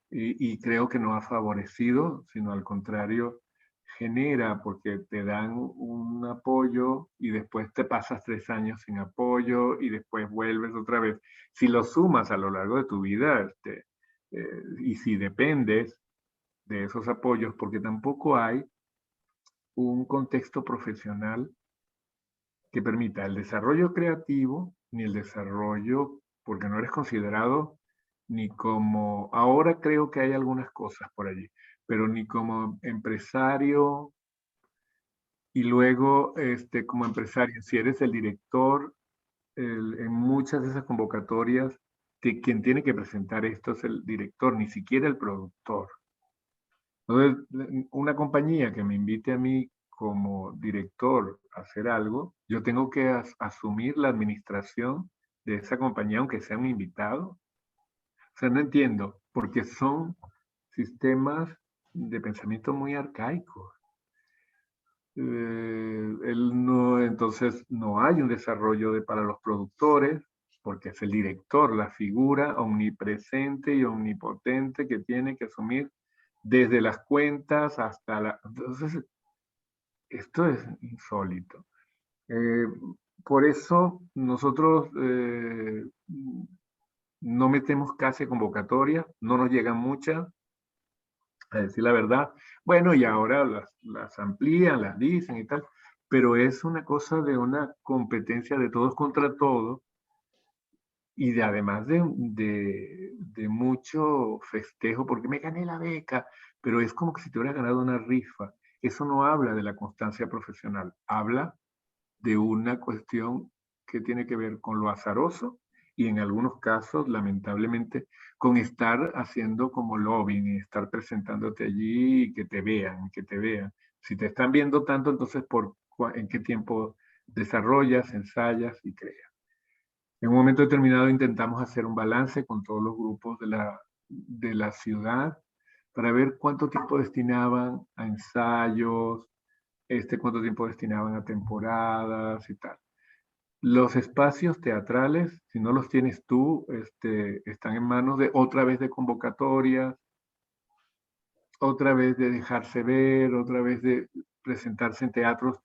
Y creo que no ha favorecido, sino al contrario, genera, porque te dan un apoyo y después te pasas 3 años sin apoyo y después vuelves otra vez. Si lo sumas a lo largo de tu vida, y si dependes de esos apoyos, porque tampoco hay un contexto profesional que permita el desarrollo creativo ni el desarrollo, porque no eres considerado ni como, ahora creo que hay algunas cosas por allí, pero ni como empresario y luego como empresario, si eres el director, en muchas de esas convocatorias, quien tiene que presentar esto es el director, ni siquiera el productor. Entonces, una compañía que me invite a mí como director a hacer algo, yo tengo que asumir la administración de esa compañía, aunque sea un invitado. O sea, no entiendo, porque son sistemas de pensamiento muy arcaicos. Entonces, no hay un desarrollo para los productores, porque es el director, la figura omnipresente y omnipotente que tiene que asumir desde las cuentas hasta la... Entonces, esto es insólito. Eh, por eso nosotros no metemos casi convocatorias, no nos llegan muchas, a decir la verdad. Bueno, y ahora las amplían, las dicen y tal, pero es una cosa de una competencia de todos contra todos y de, además de mucho festejo, porque me gané la beca, pero es como que si te hubieras ganado una rifa. Eso no habla de la constancia profesional, habla de una cuestión que tiene que ver con lo azaroso y en algunos casos, lamentablemente, con estar haciendo como lobbying y estar presentándote allí y que te vean, que te vean. Si te están viendo tanto, entonces, ¿en qué tiempo desarrollas, ensayas y creas? En un momento determinado intentamos hacer un balance con todos los grupos de la ciudad para ver cuánto tiempo destinaban a ensayos, cuánto tiempo destinaban a temporadas y tal. Los espacios teatrales, si no los tienes tú, están en manos de otra vez de convocatorias, otra vez de dejarse ver, otra vez de presentarse en teatros,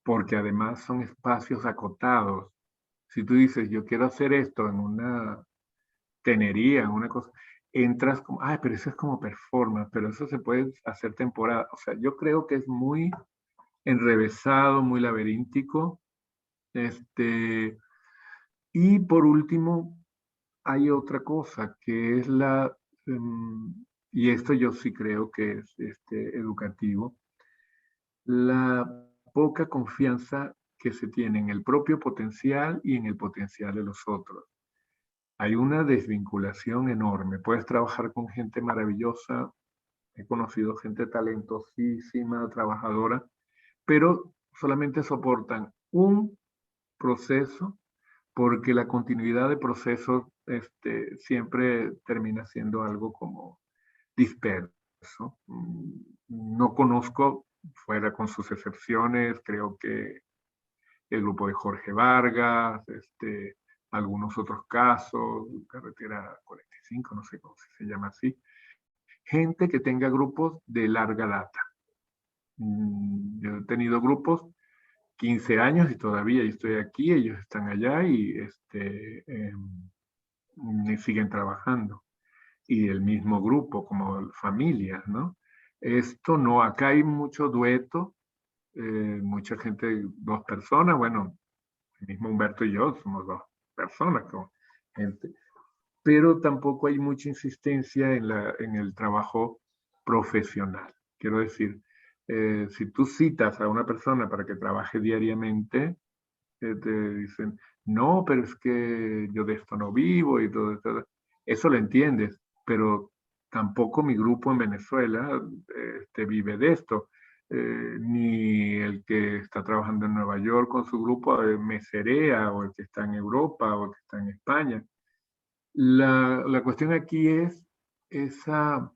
porque además son espacios acotados. Si tú dices, yo quiero hacer esto en una tenería, en una cosa, entras como, ay, pero eso es como performance, pero eso se puede hacer temporada. O sea, yo creo que es muy enrevesado, muy laberíntico. Y por último, hay otra cosa que es y esto yo sí creo que es educativo, la poca confianza que se tiene en el propio potencial y en el potencial de los otros. Hay una desvinculación enorme. Puedes trabajar con gente maravillosa, he conocido gente talentosísima, trabajadora, pero solamente soportan un proceso porque la continuidad de procesos siempre termina siendo algo como disperso. No conozco, fuera con sus excepciones, creo que el grupo de Jorge Vargas, algunos otros casos, Carretera 45, no sé cómo se llama así, gente que tenga grupos de larga data. Yo he tenido grupos 15 años y todavía yo estoy aquí, ellos están allá y siguen trabajando. Y el mismo grupo, como familias, ¿no? Esto no, acá hay mucho dueto, mucha gente, dos personas, bueno, el mismo Humberto y yo somos dos personas, como gente, pero tampoco hay mucha insistencia en el trabajo profesional. Quiero decir, si tú citas a una persona para que trabaje diariamente, te dicen, no, pero es que yo de esto no vivo y todo esto. Eso lo entiendes, pero tampoco mi grupo en Venezuela vive de esto. Ni el que está trabajando en Nueva York con su grupo meserea, o el que está en Europa, o el que está en España. La cuestión aquí es esa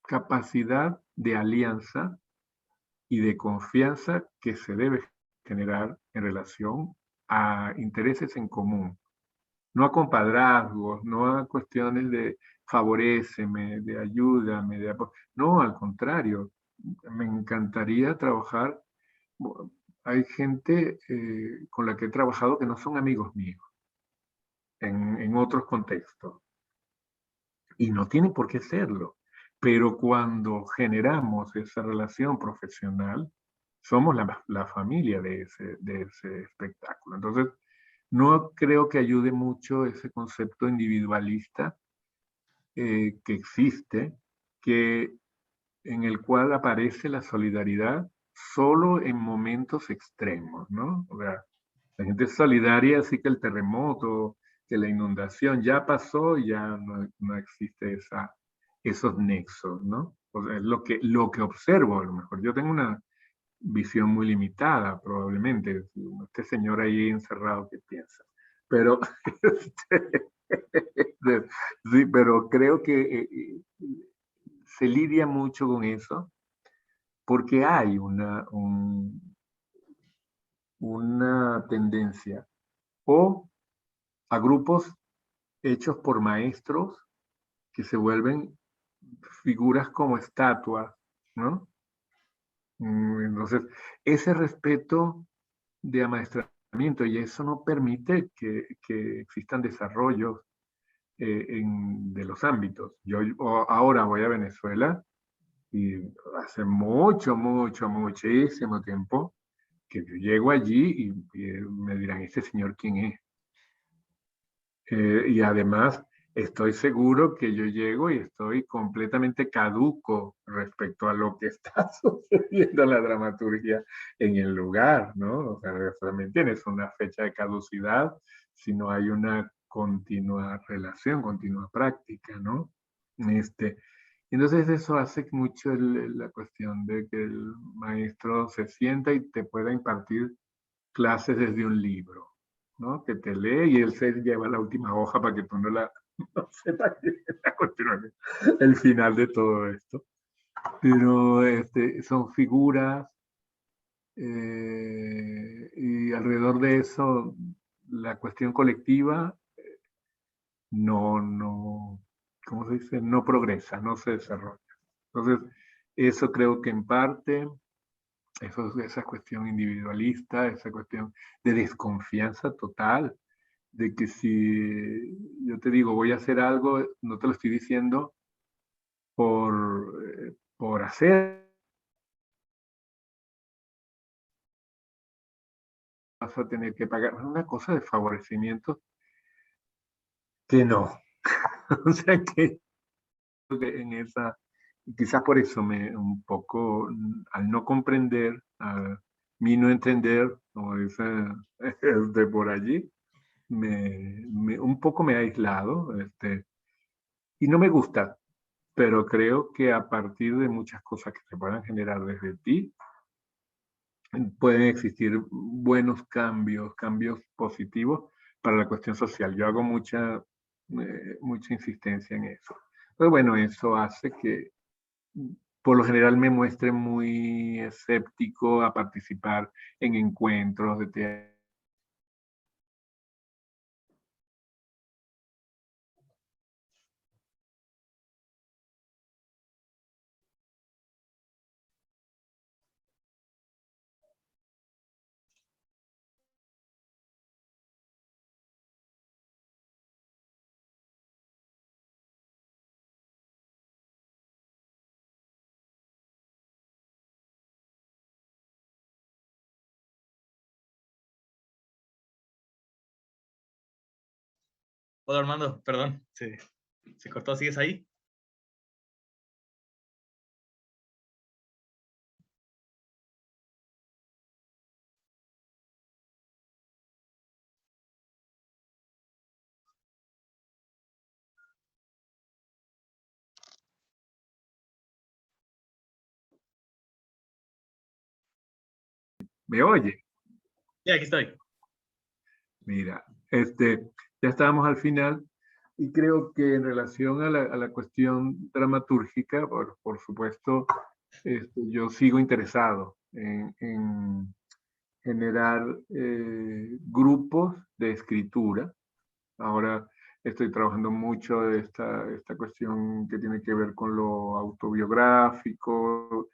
capacidad de alianza y de confianza que se debe generar en relación a intereses en común, no a compadrazgos, no a cuestiones de favoréceme, de ayúdame, no, al contrario, me encantaría trabajar. Hay gente con la que he trabajado que no son amigos míos en otros contextos y no tienen por qué serlo, pero cuando generamos esa relación profesional, somos la familia de ese espectáculo. Entonces, no creo que ayude mucho ese concepto individualista que existe, que, en el cual aparece la solidaridad solo en momentos extremos, ¿no? O sea, la gente es solidaria, así que el terremoto, que la inundación ya pasó, ya no existe esos nexos, ¿no? O sea, es lo que observo, a lo mejor. Yo tengo una visión muy limitada, probablemente. Este señor ahí encerrado, ¿qué piensa? Pero, sí, pero creo que se lidia mucho con eso porque hay una tendencia o a grupos hechos por maestros que se vuelven figuras como estatuas, ¿no? Entonces, ese respeto de amaestramiento, y eso no permite que existan desarrollos de los ámbitos. Yo ahora voy a Venezuela y hace muchísimo tiempo que yo llego allí y me dirán, ¿este señor quién es? Y además, estoy seguro que yo llego y estoy completamente caduco respecto a lo que está sucediendo en la dramaturgia en el lugar, ¿no? O sea, realmente tienes una fecha de caducidad si no hay una continua relación, continua práctica, ¿no? Este, entonces eso hace mucho la cuestión de que el maestro se sienta y te pueda impartir clases desde un libro, ¿no? Que te lee y él se lleva la última hoja para que tú no la no sepas la continuación, el final de todo esto. Pero son figuras y alrededor de eso la cuestión colectiva no, ¿cómo se dice? No progresa, no se desarrolla. Entonces, eso creo que en parte esa cuestión individualista, esa cuestión de desconfianza total, de que si yo te digo voy a hacer algo, no te lo estoy diciendo por hacer, vas a tener que pagar. Es una cosa de favorecimiento que no. O sea que en esa, quizás por eso un poco, al no comprender, a mí no entender, como dice de por allí, un poco me ha aislado, y no me gusta, pero creo que a partir de muchas cosas que se puedan generar desde ti, pueden existir buenos cambios, cambios positivos para la cuestión social. Yo hago mucha insistencia en eso. Pero bueno, eso hace que por lo general me muestre muy escéptico a participar en encuentros de teatro. Hola Armando, perdón, se cortó, ¿sigues ahí? ¿Me oye? Ya, aquí estoy. Mira, ya estábamos al final y creo que en relación a la cuestión dramatúrgica, por supuesto, yo sigo interesado en generar grupos de escritura. Ahora estoy trabajando mucho de esta cuestión que tiene que ver con lo autobiográfico,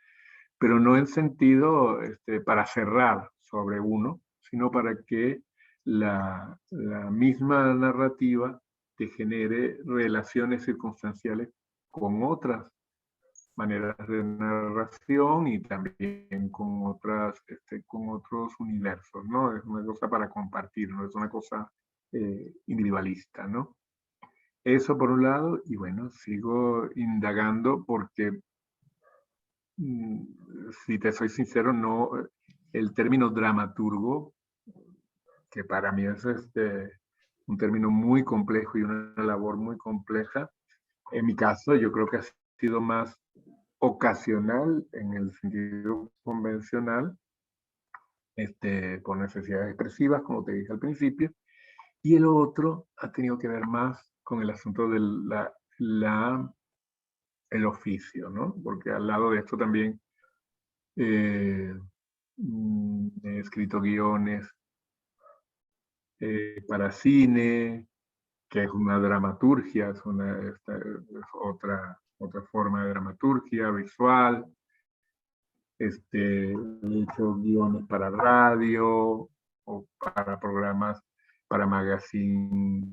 pero no en sentido para cerrar sobre uno, sino para que la misma narrativa te genere relaciones circunstanciales con otras maneras de narración y también con otros universos, ¿no? Es una cosa para compartir, no es una cosa individualista, ¿no? Eso por un lado, y bueno, sigo indagando porque si te soy sincero, no, el término dramaturgo, que para mí es un término muy complejo y una labor muy compleja, en mi caso yo creo que ha sido más ocasional en el sentido convencional, por necesidades expresivas, como te dije al principio, y el otro ha tenido que ver más con el asunto de el oficio, ¿no? Porque al lado de esto también eh, he escrito guiones para cine, que es una dramaturgia, es otra forma de dramaturgia visual. He hecho guiones para radio o para programas, para magazines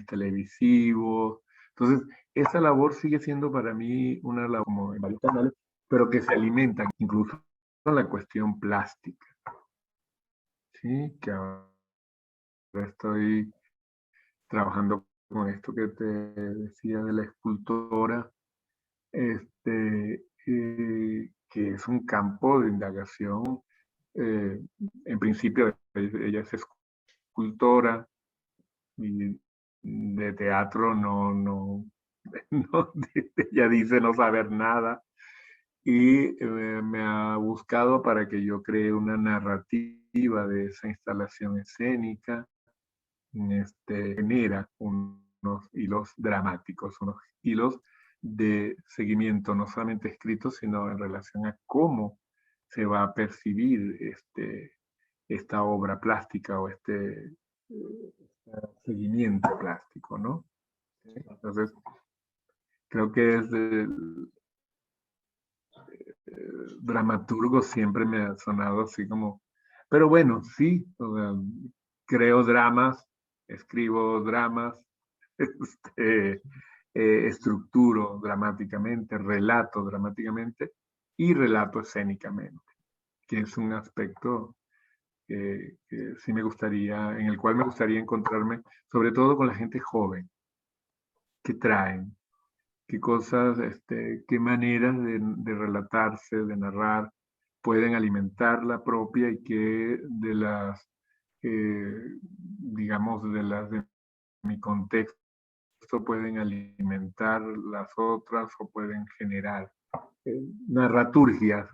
televisivos. Entonces, esa labor sigue siendo para mí una labor como en varios canales, pero que se alimentan incluso con la cuestión plástica. ¿Sí? Que ahora estoy trabajando con esto que te decía de la escultora, que es un campo de indagación. En principio, ella es escultora y de teatro ella dice no saber nada y me ha buscado para que yo cree una narrativa de esa instalación escénica. Genera unos hilos dramáticos, unos hilos de seguimiento, no solamente escritos, sino en relación a cómo se va a percibir esta obra plástica o seguimiento plástico, ¿no? Entonces, creo que es dramaturgo siempre me ha sonado así como, pero bueno, sí, o sea, creo dramas, escribo dramas, estructuro dramáticamente, relato dramáticamente y relato escénicamente, que es un aspecto que sí me gustaría, en el cual me gustaría encontrarme, sobre todo con la gente joven, que traen, qué cosas, qué maneras de relatarse, de narrar, pueden alimentar la propia y qué de las, digamos, de las de mi contexto pueden alimentar las otras o pueden generar narraturgias.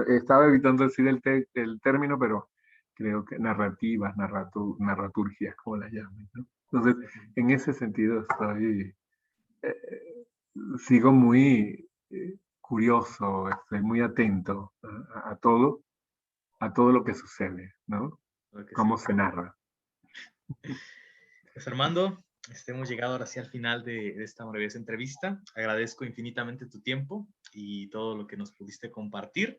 Estaba evitando decir el término, pero creo que narrativas, narraturgias, como las llaman, ¿no? Entonces, en ese sentido eh, sigo muy curioso, estoy muy atento a todo lo que sucede, ¿no? Cómo se narra. Pues Armando, hemos llegado ahora sí al final de esta maravillosa entrevista. Agradezco infinitamente tu tiempo y todo lo que nos pudiste compartir.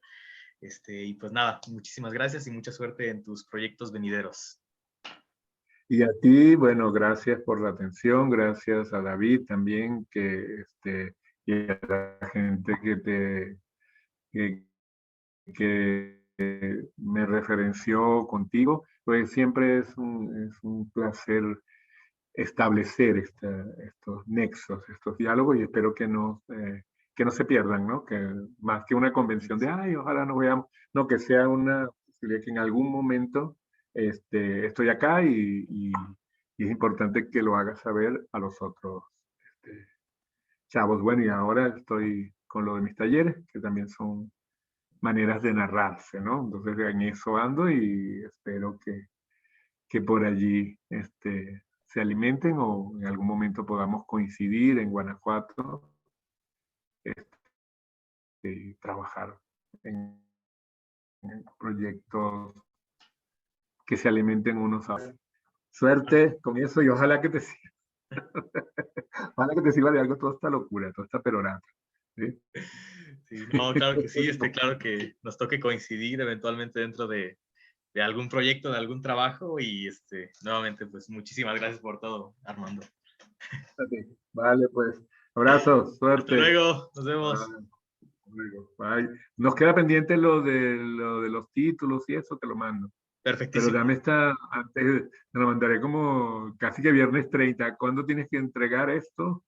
Y pues nada, muchísimas gracias y mucha suerte en tus proyectos venideros. Y a ti, bueno, gracias por la atención, gracias a David también, y a la gente que, que me referenció contigo, pues siempre es un placer establecer estos nexos, estos diálogos, y espero que no se pierdan, ¿no? Que más que una convención de, ay, ojalá nos veamos, no, que sea una posibilidad que en algún momento estoy acá y es importante que lo haga saber a los otros este, chavos. Bueno, y ahora estoy con lo de mis talleres, que también son maneras de narrarse, ¿no? Entonces en eso ando y espero que por allí se alimenten o en algún momento podamos coincidir en Guanajuato y trabajar en proyectos que se alimenten unos a otros. Suerte con eso y ojalá que te sirva. Ojalá que te sirva de algo toda esta locura, toda esta perorata. ¿Sí? Sí, no, claro que sí, claro que nos toque coincidir eventualmente dentro de algún proyecto, de algún trabajo y nuevamente pues muchísimas gracias por todo, Armando. Vale, pues abrazos, suerte. Hasta luego, nos vemos. Bye. Nos queda pendiente lo de los títulos y eso, te lo mando. Pero Perfectísimo. dame antes, te lo mandaré como casi que viernes 30. ¿Cuándo tienes que entregar esto?